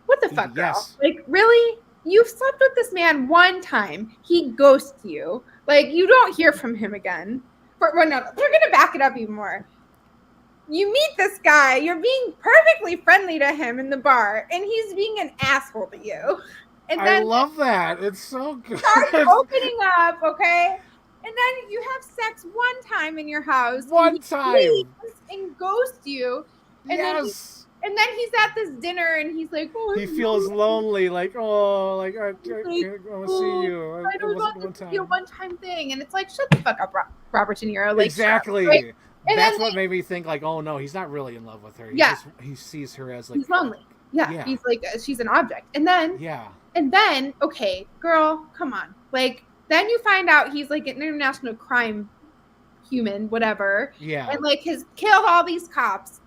[SPEAKER 2] What the
[SPEAKER 1] Edie,
[SPEAKER 2] fuck, girl?
[SPEAKER 1] yes.
[SPEAKER 2] Like, really? You've slept with this man one time. He ghosts you. Like, you don't hear from him again. Well, no, we're gonna back it up even more. You meet this guy. You're being perfectly friendly to him in the bar, and he's being an asshole to you. And
[SPEAKER 1] I
[SPEAKER 2] then
[SPEAKER 1] love that. It's so good.
[SPEAKER 2] starts opening up, okay? And then you have sex one time in your house, and
[SPEAKER 1] One
[SPEAKER 2] he
[SPEAKER 1] time.
[SPEAKER 2] leaves and ghosts you. And then
[SPEAKER 1] Yes.
[SPEAKER 2] he's at this dinner, and he's like, "Oh,
[SPEAKER 1] He feels lonely, like, oh, like,
[SPEAKER 2] he's like,
[SPEAKER 1] I want to see
[SPEAKER 2] oh,
[SPEAKER 1] you.
[SPEAKER 2] I
[SPEAKER 1] It
[SPEAKER 2] don't
[SPEAKER 1] wasn't
[SPEAKER 2] want this
[SPEAKER 1] one
[SPEAKER 2] to be a
[SPEAKER 1] time.
[SPEAKER 2] one-time thing." And it's like, shut the fuck up, Robert De Niro. Like, shut up, right?
[SPEAKER 1] Exactly.
[SPEAKER 2] And then
[SPEAKER 1] That's what made me think, like, oh no, he's not really in love with her.
[SPEAKER 2] yeah,
[SPEAKER 1] He sees her as like,
[SPEAKER 2] he's lonely. Yeah,
[SPEAKER 1] yeah,
[SPEAKER 2] he's like, she's an object.
[SPEAKER 1] yeah,
[SPEAKER 2] And then, okay, girl, come on. Like, then you find out he's like an international crime human, whatever,
[SPEAKER 1] yeah.
[SPEAKER 2] and like has killed all these cops.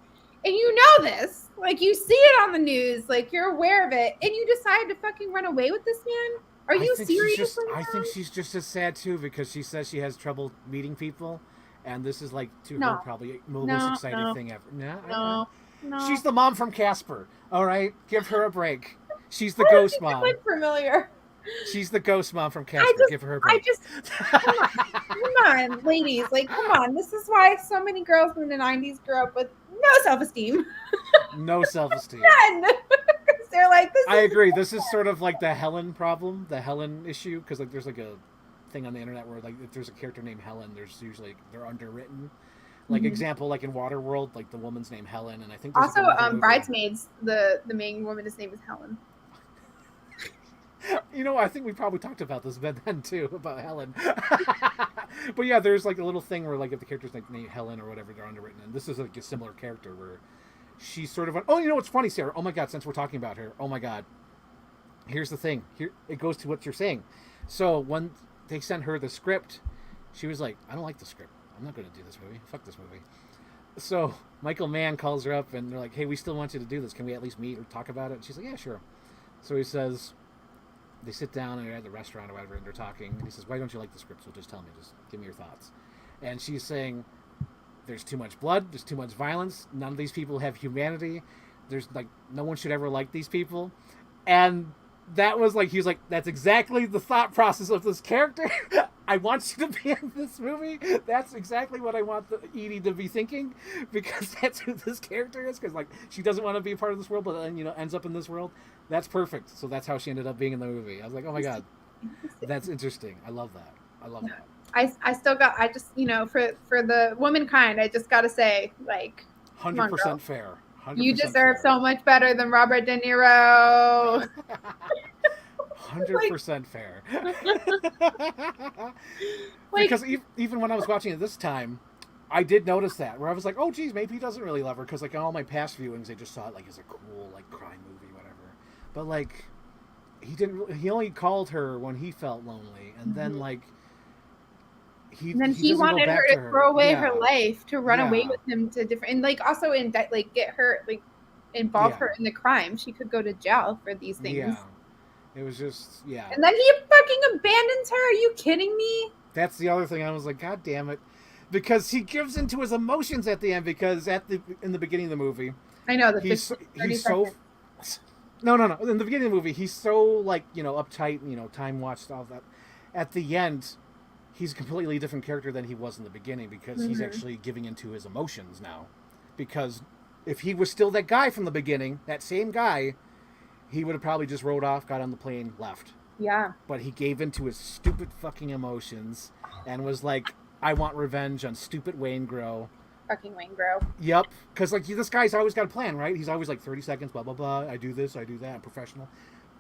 [SPEAKER 2] And you know this. Like, you see it on the news, like, you're aware of it, and you decide to fucking run away with this man? Are you serious right
[SPEAKER 1] I think
[SPEAKER 2] now?
[SPEAKER 1] she's just as sad too because she says she has trouble meeting people, and this is like to her
[SPEAKER 2] No,
[SPEAKER 1] probably the most
[SPEAKER 2] no,
[SPEAKER 1] exciting
[SPEAKER 2] no,
[SPEAKER 1] thing ever. No,
[SPEAKER 2] no, no.
[SPEAKER 1] she's the mom from Casper. All right, give her a break. She's the
[SPEAKER 2] Why does
[SPEAKER 1] ghost
[SPEAKER 2] he
[SPEAKER 1] mom.
[SPEAKER 2] look familiar?
[SPEAKER 1] She's the ghost mom from
[SPEAKER 2] I
[SPEAKER 1] Casper.
[SPEAKER 2] just,
[SPEAKER 1] Give her a
[SPEAKER 2] I
[SPEAKER 1] break.
[SPEAKER 2] just, come on, ladies, like, come on. This is why so many girls in the '90s grew up with no self-esteem.
[SPEAKER 1] No self-esteem.
[SPEAKER 2] None. Because they're like, this
[SPEAKER 1] I
[SPEAKER 2] is
[SPEAKER 1] agree. This is sort of like the Helen problem, the Helen issue, because like there's like a thing on the internet where like if there's a character named Helen, there's usually they're underwritten. Like
[SPEAKER 2] Mhm.
[SPEAKER 1] example, like in Waterworld, like the woman's named Helen, and I think there's
[SPEAKER 2] Also,
[SPEAKER 1] like another movie.
[SPEAKER 2] Bridesmaids. The main woman's name is Helen.
[SPEAKER 1] You know, I think we probably talked about this then too about Helen. But yeah, there's like a little thing where like if the character's like named Helen or whatever, they're underwritten, and this is like a similar character where she's sort of oh, you know what's funny, Sarah? Oh my god, since we're talking about her, oh my god, here's the thing. Here it goes to what you're saying. So when they sent her the script, she was like, I don't like the script. I'm not going to do this movie. Fuck this movie. So Michael Mann calls her up and they're like, hey, we still want you to do this. Can we at least meet or talk about it? And she's like, yeah, sure. So he says, they sit down and they're at the restaurant or whatever and they're talking. And he says, why don't you like the script? So just tell me. Just give me your thoughts. And she's saying, there's too much blood. There's too much violence. None of these people have humanity. There's like, no one should ever like these people. And that was like, he was like, that's exactly the thought process of this character. I want you to be in this movie. That's exactly what I want Edie to be thinking, because that's who this character is. Because like she doesn't want to be a part of this world, but then ends up in this world. That's perfect. So that's how she ended up being in the movie. I was like, oh my god, that's interesting. I love that. I love that.
[SPEAKER 2] I still got. I just for the womankind, I just got to say, like,
[SPEAKER 1] 100% fair. 100%
[SPEAKER 2] you deserve
[SPEAKER 1] fair.
[SPEAKER 2] so much better than Robert De Niro.
[SPEAKER 1] 100% fair.
[SPEAKER 2] Like,
[SPEAKER 1] because even when I was watching it this time, I did notice that where I was like, oh geez, maybe he doesn't really love her because like in all my past viewings, I just saw it like as a cool like crime movie, whatever. But like he didn't. He only called her when he felt lonely, and then like
[SPEAKER 2] and then he
[SPEAKER 1] doesn't go
[SPEAKER 2] wanted
[SPEAKER 1] back
[SPEAKER 2] her to throw away
[SPEAKER 1] Yeah.
[SPEAKER 2] her life to run away
[SPEAKER 1] Yeah.
[SPEAKER 2] with him to different and like also in that like get her like involve
[SPEAKER 1] Yeah.
[SPEAKER 2] her in the crime. She could go to jail for these things.
[SPEAKER 1] Yeah. It was just
[SPEAKER 2] And then he fucking abandons her. Are you kidding me?
[SPEAKER 1] That's the other thing. I was like, God damn it. Because he gives into his emotions at the end. Because in the beginning of the movie,
[SPEAKER 2] I know that
[SPEAKER 1] he's so no. In the beginning of the movie, he's so like uptight. Time watched all that. At the end, he's a completely different character than he was in the beginning because he's actually giving into his emotions now. Because if he was still that guy from the beginning, that same guy, he would have probably just rode off, got on the plane, left.
[SPEAKER 2] Yeah.
[SPEAKER 1] But he gave into his stupid fucking emotions and was like, I want revenge on stupid Wayne Grow.
[SPEAKER 2] Fucking Wayne Grow.
[SPEAKER 1] Yep. Because, like, this guy's always got a plan, right? He's always like 30 seconds, blah, blah, blah. I do this, I do that. I'm professional.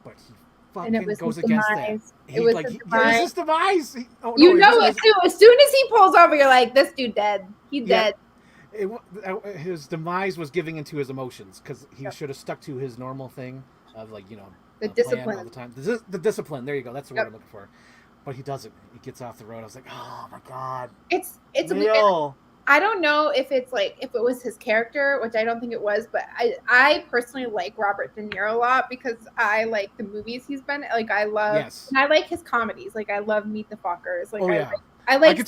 [SPEAKER 1] But he fucking goes against that.
[SPEAKER 2] It was
[SPEAKER 1] like,
[SPEAKER 2] his demise.
[SPEAKER 1] It was his demise.
[SPEAKER 2] As soon as he pulls over, you're like, this dude dead. He's dead.
[SPEAKER 1] His demise was giving into his emotions because he should have stuck to his normal thing of, like,
[SPEAKER 2] the discipline
[SPEAKER 1] all the time. The discipline. There you go. That's the word I'm looking for. But he doesn't. He gets off the road. I was like, oh my god.
[SPEAKER 2] It's real. I don't know if it's like if it was his character, which I don't think it was, but I personally like Robert De Niro a lot because I like the movies he's been like. I love and I like his comedies. Like I love Meet the Fockers. Like I like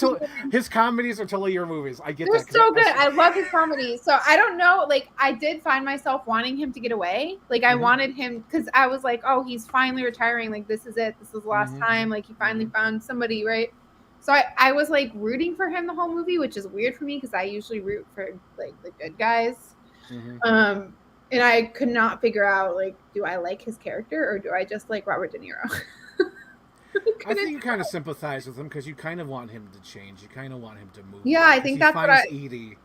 [SPEAKER 1] his comedies are totally your movies. I get
[SPEAKER 2] They're
[SPEAKER 1] that.
[SPEAKER 2] So good. I love his comedies. So I don't know. Like I did find myself wanting him to get away. Like I wanted him because I was like, oh, he's finally retiring. Like this is it. This is the last time. Like he finally found somebody, right? So I was like rooting for him the whole movie, which is weird for me because I usually root for like the good guys. And I could not figure out like, do I like his character or do I just like Robert De Niro?
[SPEAKER 1] I think you kind of sympathize with him because you kind of want him to change. You kind of want him to move.
[SPEAKER 2] Yeah, I think that's what
[SPEAKER 1] Edie.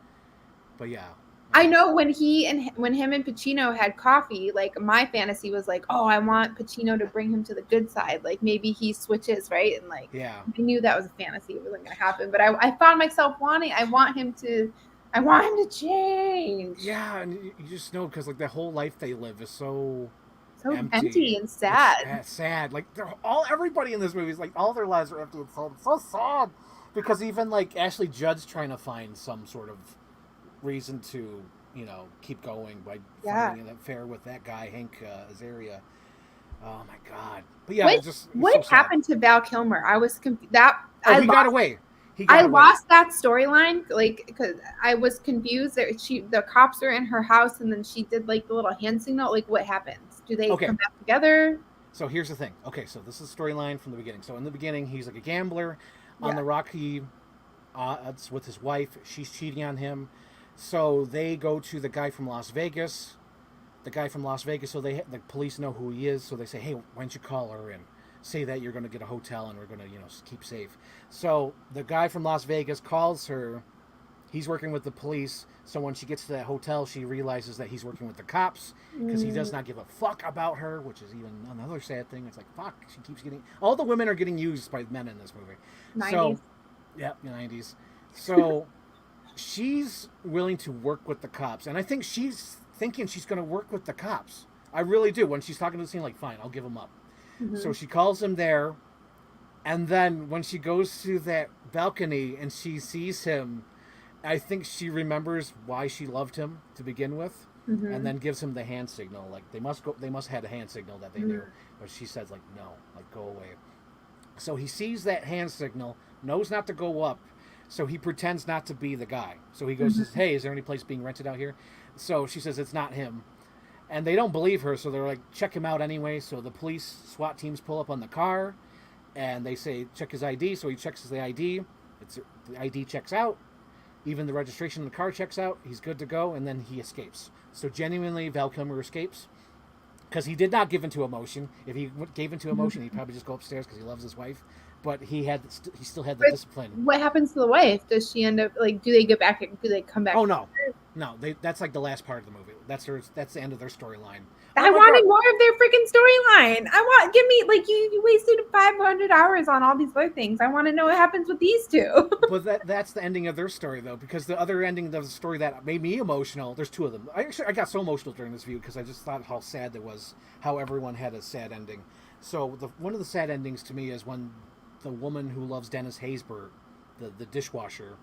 [SPEAKER 1] But yeah.
[SPEAKER 2] I know when him and Pacino had coffee, like my fantasy was like, oh, I want Pacino to bring him to the good side. Like maybe he switches, right? And like, I knew that was a fantasy. It wasn't going to happen. But I found myself I want him to change.
[SPEAKER 1] Yeah, and you just know because like the whole life they live is so
[SPEAKER 2] empty and sad.
[SPEAKER 1] It's sad. Like everybody in this movie is like all their lives are empty and sad. It's so sad because even like Ashley Judd's trying to find some sort of reason to keep going by finding an affair with that guy Hank Azaria. Oh my god! But yeah,
[SPEAKER 2] what happened to Val Kilmer? I was confused.
[SPEAKER 1] He got away.
[SPEAKER 2] I lost that storyline, like because I was confused that the cops were in her house and then she did like the little hand signal. Like what happens? Do they come back together?
[SPEAKER 1] So here's the thing. Okay, so this is the storyline from the beginning. So in the beginning, he's like a gambler on the Rocky. It's with his wife. She's cheating on him. So they go to the guy from Las Vegas. So the police know who he is. So they say, hey, why don't you call her and say that you're going to get a hotel and we're going to, keep safe. So the guy from Las Vegas calls her. He's working with the police. So when she gets to that hotel, she realizes that he's working with the cops because he does not give a fuck about her, which is even another sad thing. It's like, fuck, she keeps getting... All the women are getting used by men in this movie.
[SPEAKER 2] 90s.
[SPEAKER 1] So, yeah, 90s. So... she's willing to work with the cops, and I think she's thinking she's going to work with the cops. I really do. When she's talking to the scene, like, fine, I'll give him up. So she calls him there, and then when she goes to that balcony and she sees him, I think she remembers why she loved him to begin with, and then gives him the hand signal. Like, they must have had a hand signal that they knew, but she says, like, no, like, go away. So he sees that hand signal, knows not to go up, so he pretends not to be the guy. So he goes, says, hey, is there any place being rented out here? So she says it's not him. And they don't believe her, so they're like, check him out anyway. So the police, SWAT teams pull up on the car, and they say, check his ID. So he checks his ID. The ID checks out. Even the registration in the car checks out. He's good to go, and then he escapes. So genuinely, Val Kilmer escapes. Because he did not give into emotion. If he gave into emotion, he'd probably just go upstairs because he loves his wife. But he still had the discipline.
[SPEAKER 2] What happens to the wife? Does she end up like? Do they get back? Do they come back?
[SPEAKER 1] Oh no. That's like the last part of the movie. That's the end of their storyline.
[SPEAKER 2] I wanted more of their freaking storyline. Give me like you wasted 500 hours on all these other things. I want to know what happens with these two.
[SPEAKER 1] But that's the ending of their story though, because the other ending of the story that made me emotional. There's two of them. I got so emotional during this view because I just thought how sad it was, how everyone had a sad ending. So one of the sad endings to me is when the woman who loves Dennis Haysbert, the dishwasher,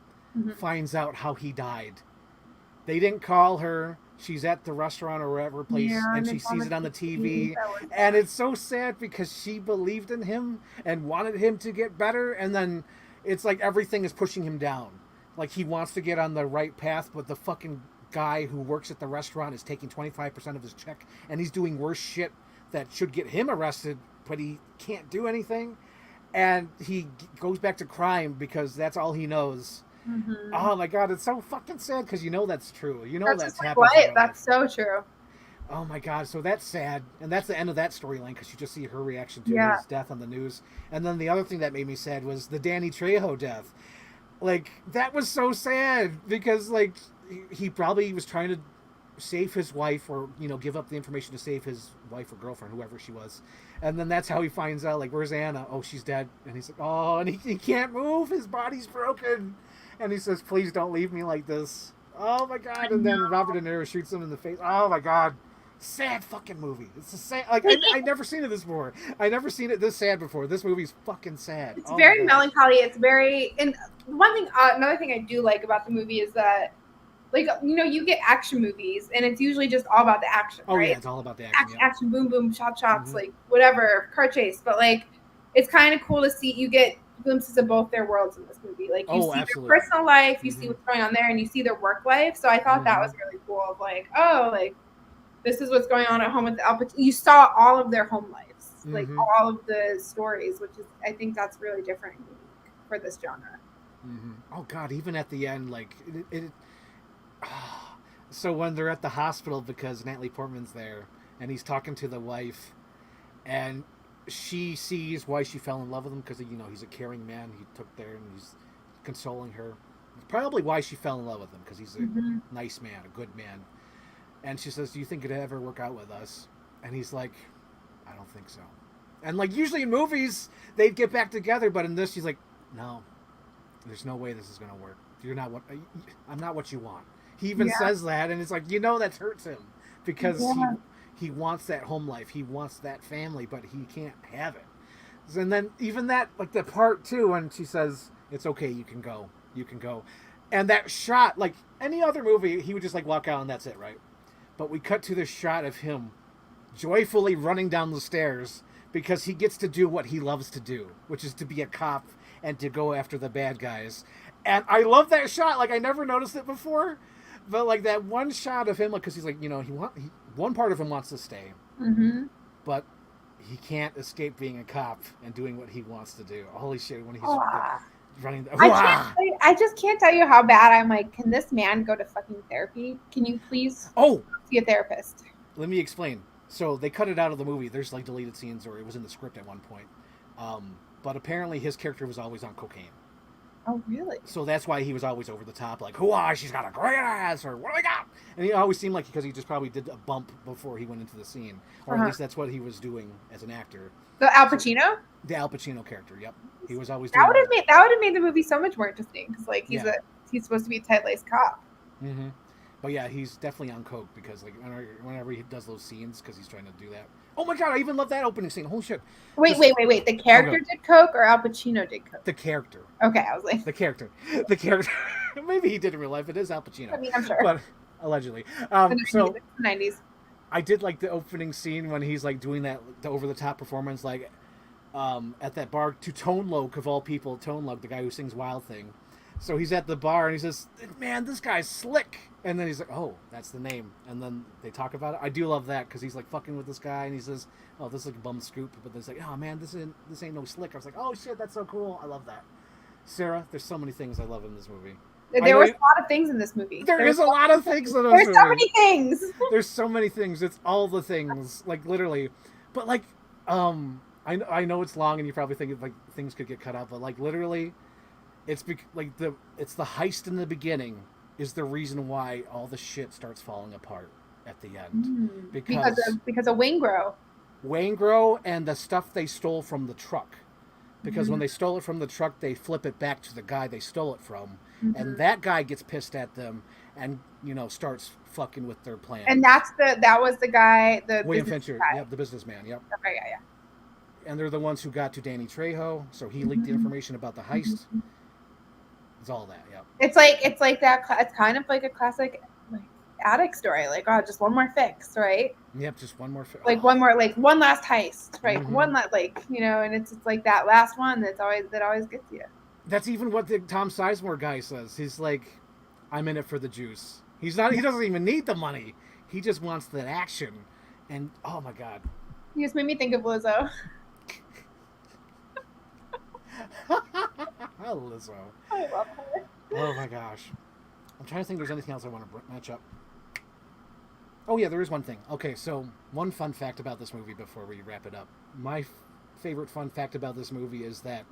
[SPEAKER 1] finds out how he died. They didn't call her. She's at the restaurant or wherever place, and she sees it on the TV. And it's so sad because she believed in him and wanted him to get better, and then it's like everything is pushing him down. Like he wants to get on the right path, but the fucking guy who works at the restaurant is taking 25% of his check, and he's doing worse shit that should get him arrested, but he can't do anything. and he goes back to crime because that's all he knows.
[SPEAKER 2] Mm-hmm.
[SPEAKER 1] Oh my god, it's so fucking sad because you know that's true. You know
[SPEAKER 2] That's just
[SPEAKER 1] that's
[SPEAKER 2] like
[SPEAKER 1] happens in
[SPEAKER 2] life.
[SPEAKER 1] real life.
[SPEAKER 2] That's so true.
[SPEAKER 1] Oh my god, so that's sad, and that's the end of that storyline because you just see her reaction to
[SPEAKER 2] Yeah.
[SPEAKER 1] his death on the news. And then the other thing that made me sad was the Danny Trejo death. Like that was so sad because like he probably was trying to save his wife or give up the information to save his wife or girlfriend, whoever she was. And then that's how he finds out, like, where's Anna? Oh, she's dead. And he's like, oh, and he can't move, his body's broken. And he says, please don't leave me like this. Oh my god. And then Robert De Niro shoots him in the face. Oh my god, sad fucking movie. It's a sad, like, I never seen it this before. I never seen it this sad before. This movie's fucking sad.
[SPEAKER 2] It's
[SPEAKER 1] Oh my
[SPEAKER 2] very
[SPEAKER 1] gosh.
[SPEAKER 2] melancholy. It's very, and one thing, another thing I do like about the movie is that, like, you get action movies, and it's usually just all about the action,
[SPEAKER 1] Oh
[SPEAKER 2] right?
[SPEAKER 1] yeah, it's all about the action.
[SPEAKER 2] Action,
[SPEAKER 1] Yeah.
[SPEAKER 2] action, boom, boom, shots,
[SPEAKER 1] Mm-hmm.
[SPEAKER 2] like whatever, car chase. But like, it's kind of cool to see. You get glimpses of both their worlds in this movie. Like, you
[SPEAKER 1] Oh,
[SPEAKER 2] see
[SPEAKER 1] absolutely.
[SPEAKER 2] their personal life, you see
[SPEAKER 1] Mm-hmm.
[SPEAKER 2] what's going on there, and you see their work life. So I thought that was really cool. Of like, oh, like this is what's going on at home with Al Pacino. You saw all of their home lives, like
[SPEAKER 1] Mm-hmm.
[SPEAKER 2] all of the stories, which is, I think that's really different and unique for this genre.
[SPEAKER 1] Mm-hmm. Oh god, even at the end, like so when they're at the hospital because Natalie Portman's there and he's talking to the wife and she sees why she fell in love with him because he's a caring man he took there and he's consoling her. It's probably why she fell in love with him because he's a
[SPEAKER 2] Mm-hmm.
[SPEAKER 1] nice man, a good man. And she says, "Do you think it'd ever work out with us?" And he's like, "I don't think so." And like usually in movies they'd get back together, but in this she's like, "No, there's no way this is gonna work. You're not what I'm not what you want." He even
[SPEAKER 2] Yeah.
[SPEAKER 1] says that, and it's like that hurts him because
[SPEAKER 2] Yeah.
[SPEAKER 1] he wants that home life, he wants that family, but he can't have it. And then even that, like the part too, when she says, "It's okay, you can go," and that shot, like any other movie, he would just like walk out and that's it, right? But we cut to this shot of him joyfully running down the stairs because he gets to do what he loves to do, which is to be a cop and to go after the bad guys. And I love that shot. Like I never noticed it before, but like that one shot of him, like because he's like one part of him wants to stay,
[SPEAKER 2] Mm-hmm.
[SPEAKER 1] but he can't escape being a cop and doing what he wants to do. Holy shit! When he's
[SPEAKER 2] Oh,
[SPEAKER 1] running,
[SPEAKER 2] I just can't tell you how bad I'm like, can this man go to fucking therapy? Can you please
[SPEAKER 1] oh,
[SPEAKER 2] see a therapist?
[SPEAKER 1] let me explain. So they cut it out of the movie. There's like deleted scenes, or it was in the script at one point. But apparently his character was always on cocaine.
[SPEAKER 2] Oh, really?
[SPEAKER 1] So that's why he was always over the top, like, "Hooah, she's got a great ass," or "What do I got?" And he always seemed like because he just probably did a bump before he went into the scene, or at least that's what he was doing as an actor.
[SPEAKER 2] The Al Pacino?
[SPEAKER 1] The Al Pacino character, yep, he was always
[SPEAKER 2] That
[SPEAKER 1] doing
[SPEAKER 2] would have made the movie so much more interesting because like he's supposed to be a tight laced cop.
[SPEAKER 1] Mm-hmm. But yeah, he's definitely on coke because like whenever he does those scenes, because he's trying to do that. Oh my god, I even love that opening scene. Holy shit!
[SPEAKER 2] Wait. The character did coke or Al Pacino did coke?
[SPEAKER 1] The character.
[SPEAKER 2] Okay, I was like,
[SPEAKER 1] The character. Maybe he did in real life. It is Al Pacino.
[SPEAKER 2] I mean, I'm sure.
[SPEAKER 1] But allegedly. So
[SPEAKER 2] The 90s.
[SPEAKER 1] I did like the opening scene when he's like doing the over the top performance, like at that bar to Tone Loc of all people, Tone Loc, the guy who sings Wild Thing. So he's at the bar and he says, "Man, this guy's slick." And then he's like, "Oh, that's the name." And then they talk about it. I do love that because he's like fucking with this guy and he says, "Oh, this is like a bum scoop," but he's like, "Oh man, this ain't no slick." I was like, "Oh shit, that's so cool. I love that." Sarah, there's so many things I love in this movie.
[SPEAKER 2] There was a lot of things in this movie.
[SPEAKER 1] There is a lot of things in this
[SPEAKER 2] There's
[SPEAKER 1] movie.
[SPEAKER 2] so many things.
[SPEAKER 1] There's so many things. It's all the things, like literally. But like, I know it's long, and you probably think like things could get cut out, but like literally, it's the heist in the beginning is the reason why all the shit starts falling apart at the end
[SPEAKER 2] Because of Waingro.
[SPEAKER 1] Waingro and the stuff they stole from the truck. Because when they stole it from the truck, they flip it back to the guy they stole it from, and that guy gets pissed at them and starts fucking with their plan.
[SPEAKER 2] And that was the guy, the
[SPEAKER 1] William Fincher,
[SPEAKER 2] guy.
[SPEAKER 1] yep, the businessman, yep.
[SPEAKER 2] Okay, yeah.
[SPEAKER 1] And they're the ones who got to Danny Trejo, so he leaked the information about the heist. It's all that, yep.
[SPEAKER 2] It's like that. It's kind of like a classic like addict story. Like, oh, just one more fix, right?
[SPEAKER 1] Yep, just one more.
[SPEAKER 2] Like one more, like one last heist, right? One last, like and it's like that last one that always gets you.
[SPEAKER 1] That's even what the Tom Sizemore guy says. He's like, "I'm in it for the juice." He doesn't even need the money. He just wants that action. And oh my god,
[SPEAKER 2] You just made me think of Lizzo.
[SPEAKER 1] Lizzo.
[SPEAKER 2] I love her.
[SPEAKER 1] Oh my gosh. I'm trying to think if there's anything else I want to match up. Oh yeah, there is one thing. Okay, so one fun fact about this movie before we wrap it up. My favorite fun fact about this movie is that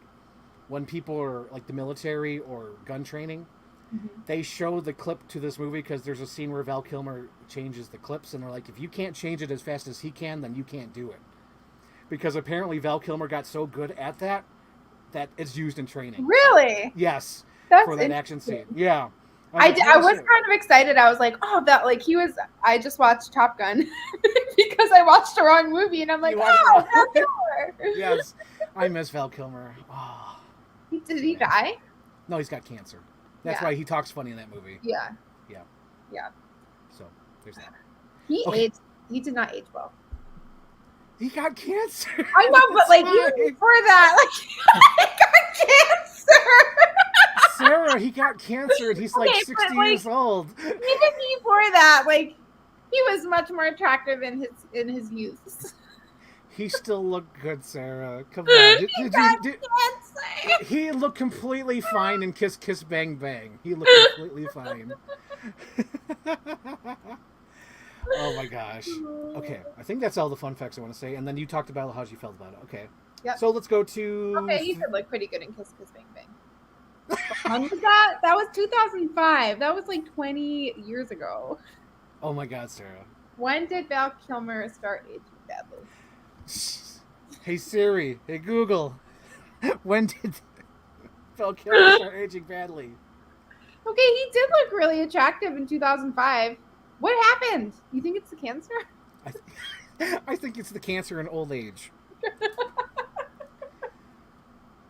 [SPEAKER 1] when people are like the military or gun training,
[SPEAKER 2] Mm-hmm.
[SPEAKER 1] they show the clip to this movie because there's a scene where Val Kilmer changes the clips, and they're like, if you can't change it as fast as he can, then you can't do it. Because apparently Val Kilmer got so good at that it's used in training.
[SPEAKER 2] Really?
[SPEAKER 1] Yes,
[SPEAKER 2] That's
[SPEAKER 1] for that action scene. Yeah.
[SPEAKER 2] I was kind of excited. I was like, oh, that like he was. I just watched Top Gun because I watched the wrong movie, and I'm like, oh, Val Kilmer.
[SPEAKER 1] Yes, I miss Val Kilmer. Oh,
[SPEAKER 2] Did he die?
[SPEAKER 1] no, he's got cancer. That's why he talks funny in that movie.
[SPEAKER 2] Yeah.
[SPEAKER 1] Yeah.
[SPEAKER 2] Yeah.
[SPEAKER 1] So there's that.
[SPEAKER 2] He aged. He did not age well.
[SPEAKER 1] He got cancer.
[SPEAKER 2] I know, but like even before that, like he got cancer.
[SPEAKER 1] Sarah, he got cancer and he's like 60 years old.
[SPEAKER 2] Even before that, like he was much more attractive in his youth.
[SPEAKER 1] He still looked good, Sarah. Come on.
[SPEAKER 2] Did
[SPEAKER 1] he looked completely fine in Kiss Kiss Bang Bang. He looked completely fine. Oh my gosh. Okay, I think that's all the fun facts I want to say. And then you talked about how you felt about it. Okay.
[SPEAKER 2] Yep.
[SPEAKER 1] So let's go to...
[SPEAKER 2] Okay, you did look pretty good in Kiss Kiss Bang Bang. When was that? That was 2005. That was like 20 years ago.
[SPEAKER 1] Oh my God, Sarah.
[SPEAKER 2] When did Val Kilmer start aging badly?
[SPEAKER 1] Hey Siri, hey Google, when did Val Kilmer start aging badly?
[SPEAKER 2] Okay, he did look really attractive in 2005. What happened? You think it's the cancer?
[SPEAKER 1] I think it's the cancer and old age.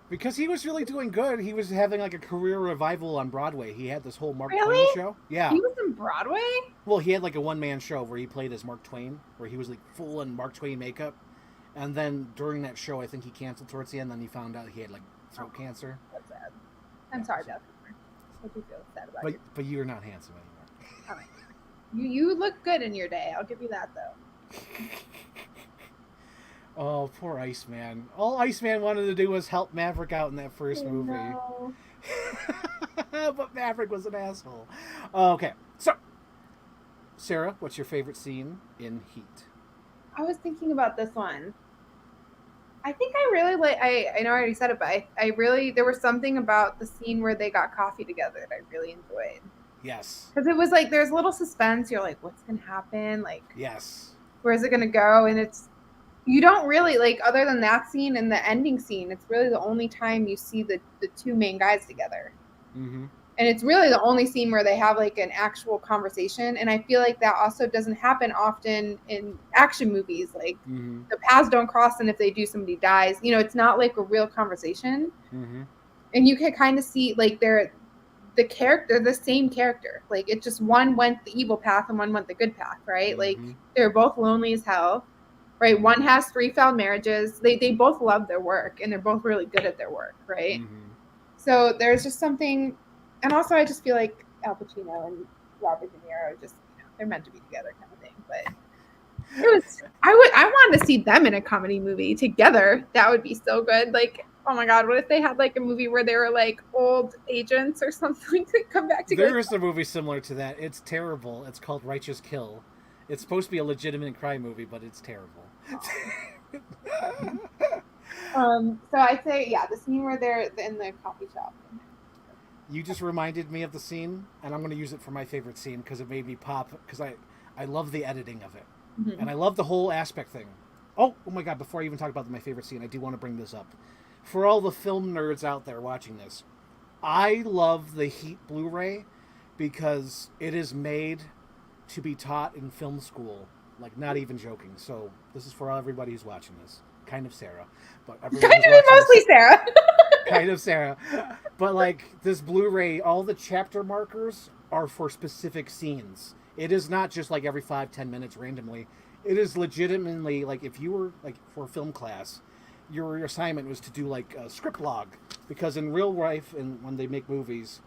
[SPEAKER 1] Because he was really doing good. He was having like a career revival on Broadway. He had this whole Mark Twain show. Yeah.
[SPEAKER 2] He was in Broadway?
[SPEAKER 1] Well, he had like a one-man show where he played as Mark Twain, where he was like full in Mark Twain makeup. And then during that show, I think he canceled towards the end. Then he found out he had like throat cancer.
[SPEAKER 2] That's sad. I'm sorry, Val Kilmer. I do feel sad about you.
[SPEAKER 1] But you're not handsome anymore.
[SPEAKER 2] All right. You look good in your day. I'll give you that, though.
[SPEAKER 1] Oh, poor Iceman. All Iceman wanted to do was help Maverick out in that first movie.
[SPEAKER 2] No.
[SPEAKER 1] But Maverick was an asshole. Okay, so, Sarah, what's your favorite scene in Heat?
[SPEAKER 2] I was thinking about this one. I think I really like. I know I already said it, but I really there was something about the scene where they got coffee together that I really enjoyed.
[SPEAKER 1] Yes.
[SPEAKER 2] Because it was like there's a little suspense. You're like, what's gonna happen? Like,
[SPEAKER 1] yes,
[SPEAKER 2] where's it gonna go? And it's you don't really like other than that scene and the ending scene. It's really the only time you see the two main guys together.
[SPEAKER 1] Mm-hmm.
[SPEAKER 2] And it's really the only scene where they have like an actual conversation. And I feel like that also doesn't happen often in action movies. Like the paths don't cross, and if they do, somebody dies. You know, it's not like a real conversation.
[SPEAKER 1] Mm-hmm.
[SPEAKER 2] And you can kind of see like they're the same character. Like it just one went the evil path and one went the good path, right? Like they're both lonely as hell, right? One has 3 failed marriages. They both love their work and they're both really good at their work, right? So there's just something. And also, I just feel like Al Pacino and Robert De Niro just, they're meant to be together kind of thing. But it was, I wanted to see them in a comedy movie together. That would be so good. Like, oh my God, what if they had like a movie where they were like old agents or something to come back together?
[SPEAKER 1] There is a movie similar to that. It's terrible. It's called Righteous Kill. It's supposed to be a legitimate crime movie, but it's terrible.
[SPEAKER 2] So I'd say, yeah, the scene where they're in the coffee shop.
[SPEAKER 1] You just reminded me of the scene, and I'm going to use it for my favorite scene because it made me pop, because I love the editing of it. And I love the whole aspect thing. Oh my God, before I even talk about my favorite scene, I do want to bring this up. For all the film nerds out there watching this, I love the Heat Blu-ray because it is made to be taught in film school. Like, not even joking. So this is for everybody who's watching this. Kind of Sarah. But everyone
[SPEAKER 2] kind of mostly Sarah.
[SPEAKER 1] Kind of Sarah. But like this Blu-ray, all the chapter markers are for specific scenes. It is not just like every 5-10 minutes randomly. It is legitimately like if you were like for film class, your assignment was to do like a script log, because in real life and when they make movies,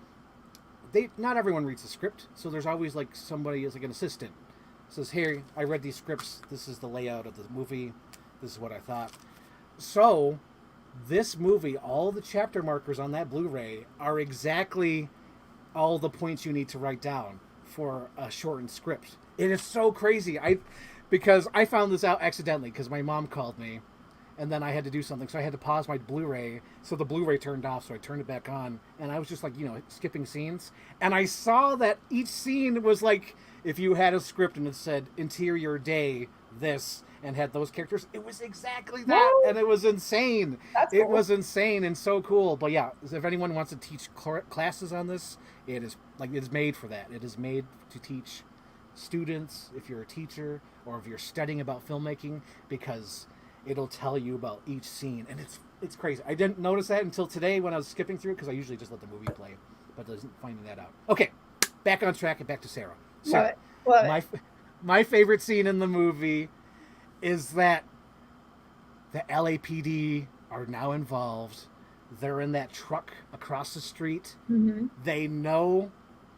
[SPEAKER 1] not everyone reads the script, so there's always like somebody as like an assistant says, "Here, I read these scripts. This is the layout of the movie. This is what I thought." So This movie, all the chapter markers on that Blu-ray are exactly all the points you need to write down for a shortened script. It is so crazy. Because I found this out accidentally because my mom called me and then I had to do something. So I had to pause my Blu-ray. So the Blu-ray turned off. So I turned it back on. And I was just like, skipping scenes. And I saw that each scene was like, if you had a script and it said interior day, this, and had those characters, it was exactly that.
[SPEAKER 2] Whoa.
[SPEAKER 1] And it was insane.
[SPEAKER 2] That's
[SPEAKER 1] It
[SPEAKER 2] cool.
[SPEAKER 1] was insane and so cool. But yeah, if anyone wants to teach classes on this, it is made for that. It is made to teach students, if you're a teacher or if you're studying about filmmaking, because it'll tell you about each scene, and it's crazy. I didn't notice that until today when I was skipping through, because I usually just let the movie play, but I wasn't finding that out. Okay, back on track and back to Sarah.
[SPEAKER 2] Love it. Love it.
[SPEAKER 1] My favorite scene in the movie is that the LAPD are now involved. They're in that truck across the street.
[SPEAKER 2] Mm-hmm.
[SPEAKER 1] They know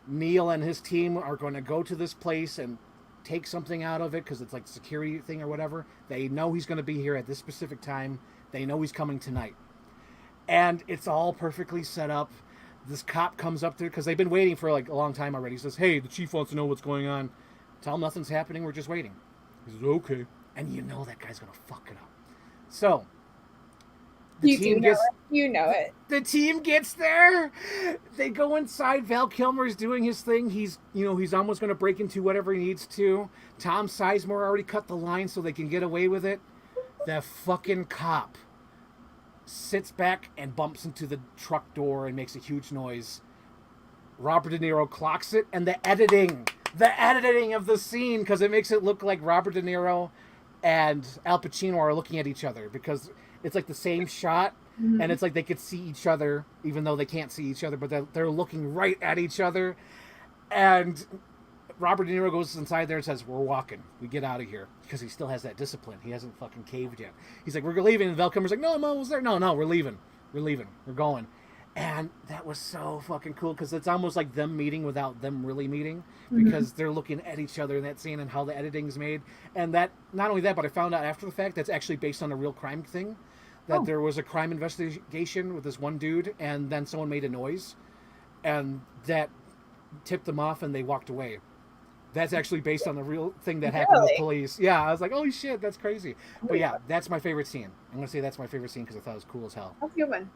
[SPEAKER 1] Neil and his team are going to go to this place and take something out of it because it's like a security thing or whatever. They know he's going to be here at this specific time. They know he's coming tonight. And it's all perfectly set up. This cop comes up there because they've been waiting for like a long time already. He says, "Hey, the chief wants to know what's going on." Tell him nothing's happening. We're just waiting. He says, "Okay." And you know that guy's going to fuck it up. So
[SPEAKER 2] You know it.
[SPEAKER 1] the team gets there. They go inside. Val Kilmer's doing his thing. He's almost going to break into whatever he needs to. Tom Sizemore already cut the line so they can get away with it. The fucking cop sits back and bumps into the truck door and makes a huge noise. Robert De Niro clocks it, and the editing of the scene, because it makes it look like Robert De Niro and Al Pacino are looking at each other, because it's like the same shot,
[SPEAKER 2] Mm-hmm.
[SPEAKER 1] and it's like they could see each other, even though they can't see each other, but they're looking right at each other. And Robert De Niro goes inside there and says, "We're walking. We get out of here," because he still has that discipline. He hasn't fucking caved yet. He's like, "We're leaving." And Val Kilmer's like, "No, I'm almost there." No, we're leaving. We're going. And that was so fucking cool, because it's almost like them meeting without them really meeting, because they're looking at each other in that scene and how the editing's made. And that, not only that, but I found out after the fact that's actually based on a real crime thing. That there was a crime investigation with this one dude, and then someone made a noise, and that tipped them off, and they walked away. That's actually based on the real thing that happened with police. Yeah, I was like, holy shit, that's crazy. But yeah, that's my favorite scene. I'm going to say that's my favorite scene because I thought it was cool as hell.
[SPEAKER 2] That's a good one.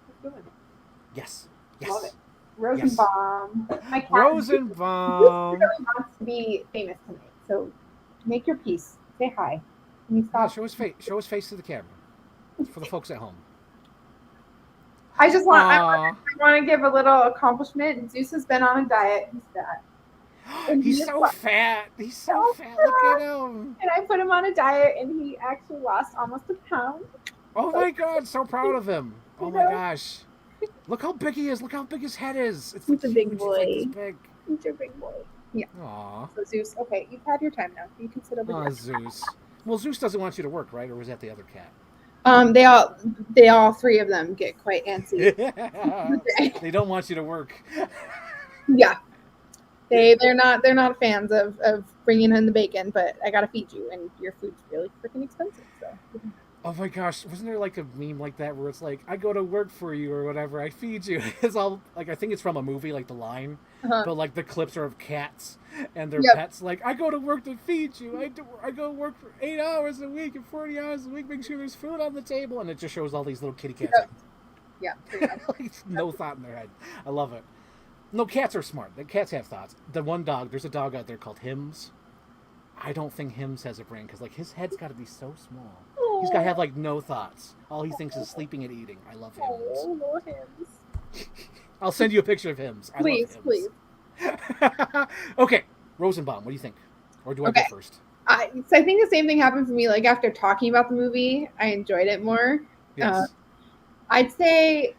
[SPEAKER 1] Yes.
[SPEAKER 2] Love it. Rosenbaum.
[SPEAKER 1] Yes.
[SPEAKER 2] My cat
[SPEAKER 1] Rosenbaum.
[SPEAKER 2] really wants to be famous tonight. So make your peace. Say hi. Can you
[SPEAKER 1] Yeah,
[SPEAKER 2] stop?
[SPEAKER 1] show his face to the camera for the folks at home.
[SPEAKER 2] I
[SPEAKER 1] Aw.
[SPEAKER 2] want to give a little accomplishment. Zeus has been on a diet. He's fat. And
[SPEAKER 1] He's
[SPEAKER 2] he
[SPEAKER 1] so
[SPEAKER 2] is
[SPEAKER 1] fat. He's so fat. Look at him.
[SPEAKER 2] And I put him on a diet, and he actually lost almost a pound.
[SPEAKER 1] Oh my god, so proud of him. Oh my gosh. Look how big he is. Look how big his head is. It's
[SPEAKER 2] He's a big
[SPEAKER 1] huge.
[SPEAKER 2] boy.
[SPEAKER 1] It's like this big.
[SPEAKER 2] He's a big boy. Yeah.
[SPEAKER 1] Aw.
[SPEAKER 2] So Zeus, okay, you've had your time now. You can sit over
[SPEAKER 1] Oh,
[SPEAKER 2] there.
[SPEAKER 1] Zeus. Well, Zeus doesn't want you to work, right? Or was that the other cat?
[SPEAKER 2] They all three of them get quite antsy.
[SPEAKER 1] They don't want you to work.
[SPEAKER 2] Yeah. They're not fans of bringing in the bacon, but I gotta feed you, and your food's really freaking expensive. So.
[SPEAKER 1] Oh my gosh, wasn't there like a meme like that where it's like, "I go to work for you," or whatever, "I feed you"? It's all like, I think it's from a movie, like The Line, but like the clips are of cats and their pets. Like, "I go to work to feed you. I go work for 8 hours a week and 40 hours a week, make sure there's food on the table," and it just shows all these little kitty cats.
[SPEAKER 2] Yeah.
[SPEAKER 1] Like, no thought in their head. I love it. No, cats are smart. The cats have thoughts. The one dog, there's a dog out there called Hims. I don't think Hims has a brain, because like his head's got to be so small. He's got to have like no thoughts. All he thinks is sleeping and eating. I love Hims.
[SPEAKER 2] Oh, Lord Hims.
[SPEAKER 1] I'll send you a picture of Hims. I
[SPEAKER 2] Please.
[SPEAKER 1] Okay, Rosenbaum, what do you think? Or do I go first?
[SPEAKER 2] I think the same thing happened for me. Like, after talking about the movie, I enjoyed it more.
[SPEAKER 1] Yes.
[SPEAKER 2] I'd say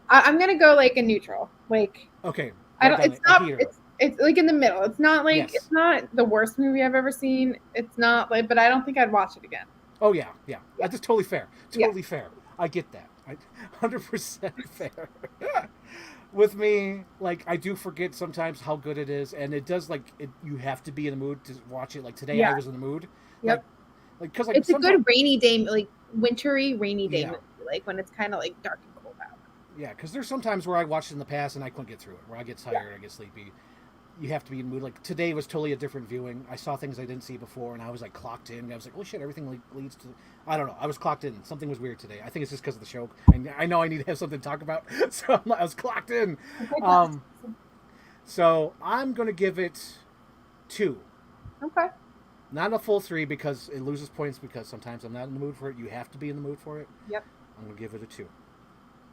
[SPEAKER 2] I'm gonna go like a neutral. Like,
[SPEAKER 1] okay.
[SPEAKER 2] I don't. It's not. It's like in the middle. It's not like it's not the worst movie I've ever seen. It's not like, but I don't think I'd watch it again.
[SPEAKER 1] Oh yeah. That's totally fair. Totally fair. I get that. 100% fair. With me, like, I do forget sometimes how good it is, and it does, like, you have to be in the mood to watch it. Like today, I was in the mood.
[SPEAKER 2] Yep.
[SPEAKER 1] Like, because like
[SPEAKER 2] it's a good rainy day, like wintry rainy day movie. like when it's kind of like dark and cold out.
[SPEAKER 1] Yeah, because there's sometimes where I watched it in the past and I couldn't get through it, where I get tired, I get sleepy. You have to be in the mood. Like today was totally a different viewing. I saw things I didn't see before, and I was like clocked in. I was like, oh shit, everything leads to. I don't know. I was clocked in. Something was weird today. I think it's just because of the show. And I know I need to have something to talk about, so I was clocked in. So I'm gonna give it 2.
[SPEAKER 2] Okay.
[SPEAKER 1] Not a full 3 because it loses points because sometimes I'm not in the mood for it. You have to be in the mood for it.
[SPEAKER 2] Yep.
[SPEAKER 1] I'm gonna give it a 2.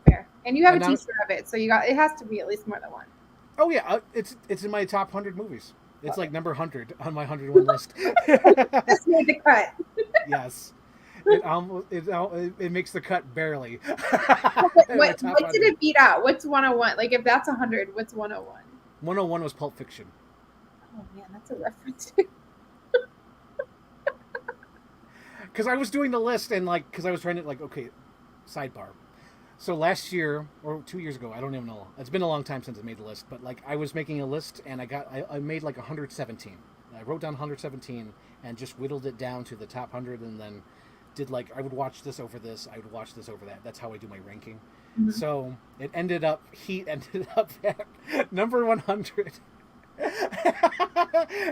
[SPEAKER 2] Fair. And you have
[SPEAKER 1] And
[SPEAKER 2] a T-shirt of it, so it has to be at least more than one.
[SPEAKER 1] Oh yeah, it's in my top 100 movies. It's like number 100 on my 101 list.
[SPEAKER 2] Just made the cut.
[SPEAKER 1] Yes. It makes the cut barely.
[SPEAKER 2] What did it beat out? What's 101? Like if that's 100, what's 101?
[SPEAKER 1] 101 was Pulp Fiction.
[SPEAKER 2] Oh man, that's a reference.
[SPEAKER 1] Because I was doing the list and because I was trying to okay, sidebar. So last year or 2 years ago, I don't even know. It's been a long time since I made the list, but I was making a list and I made 117. I wrote down 117 and just whittled it down to the top 100 and then did I would watch this over this, I would watch this over that. That's how I do my ranking. Mm-hmm. So Heat ended up at number 100.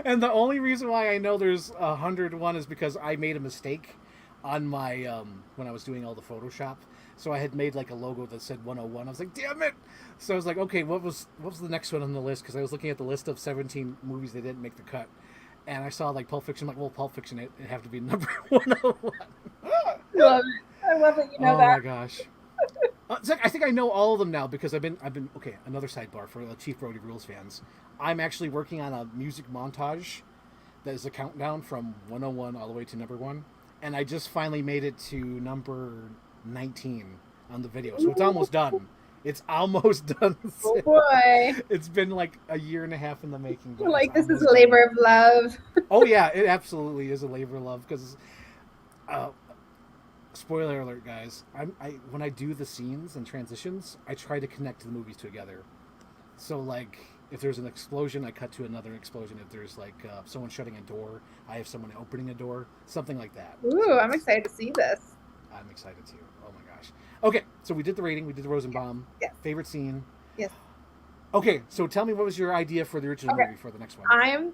[SPEAKER 1] And the only reason why I know there's 101 is because I made a mistake on my when I was doing all the Photoshop. So I had made a logo that said 101. I was like, damn it! So I was like, okay, what was the next one on the list? Because I was looking at the list of 17 movies that didn't make the cut, and I saw Pulp Fiction. I'm like, well, Pulp Fiction it have to be number 101.
[SPEAKER 2] I love it. You know that.
[SPEAKER 1] Oh my gosh. I think I know all of them now because I've been okay. Another sidebar for the Chief Brody Rules fans. I'm actually working on a music montage that is a countdown from 101 all the way to number 1, and I just finally made it to number 19 on the video, so it's almost done. It's almost done.
[SPEAKER 2] Oh boy!
[SPEAKER 1] It's been a year and a half in the making.
[SPEAKER 2] This is a labor of love.
[SPEAKER 1] Oh yeah, it absolutely is a labor of love because. Spoiler alert, guys. When I do the scenes and transitions, I try to connect the movies together. So, if there's an explosion, I cut to another explosion. If there's, someone shutting a door, I have someone opening a door. Something like that.
[SPEAKER 2] Ooh, I'm excited to see this.
[SPEAKER 1] I'm excited, too. Oh, my gosh. Okay, so we did the rating. We did the Rosenbaum.
[SPEAKER 2] Yes.
[SPEAKER 1] Favorite scene.
[SPEAKER 2] Yes.
[SPEAKER 1] Okay, so tell me what was your idea for the original movie for the next one?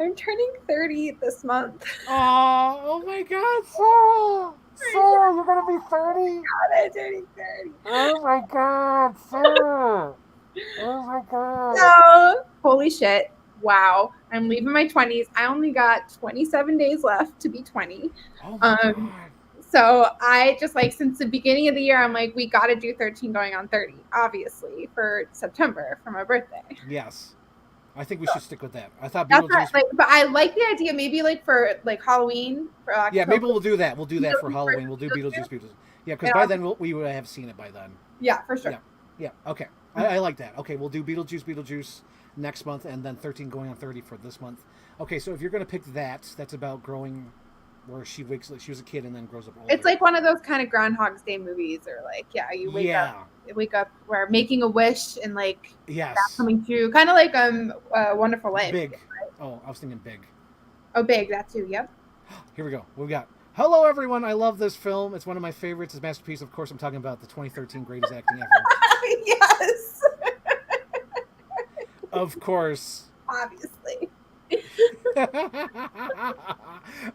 [SPEAKER 2] I'm turning 30 this month.
[SPEAKER 1] Oh my God, Sarah! Sarah, you're gonna be 30?
[SPEAKER 2] God, I'm turning 30.
[SPEAKER 1] Oh my God, Sarah! Oh my God!
[SPEAKER 2] No, holy shit! Wow, I'm leaving my 20s. I only got 27 days left to be 20.
[SPEAKER 1] Oh my God.
[SPEAKER 2] So I just since the beginning of the year, I'm we got to do 13 going on 30, obviously for September for my birthday.
[SPEAKER 1] Yes. I think we should stick with that. I thought
[SPEAKER 2] Beetlejuice. But I like the idea. Maybe for Halloween. For October.
[SPEAKER 1] Yeah, maybe we'll do that. We'll do that for Halloween. We'll do Beetlejuice. Yeah, because by then we would have seen it by then.
[SPEAKER 2] Yeah, for sure.
[SPEAKER 1] Yeah. Okay. I like that. Okay, we'll do Beetlejuice next month, and then 13 going on 30 for this month. Okay, so if you're gonna pick that's about growing, where she was a kid and then grows up older.
[SPEAKER 2] It's one of those kind of Groundhog's Day movies, or you wake up, where making a wish and
[SPEAKER 1] yes,
[SPEAKER 2] that coming true, kind of Wonderful Life.
[SPEAKER 1] Big. Right? Oh, I was thinking Big.
[SPEAKER 2] Oh, Big, that too. Yep.
[SPEAKER 1] Here we go. What we got? Hello, everyone. I love this film. It's one of my favorites. It's a masterpiece. Of course, I'm talking about the 2013 greatest acting ever.
[SPEAKER 2] Yes.
[SPEAKER 1] Of course.
[SPEAKER 2] Obviously.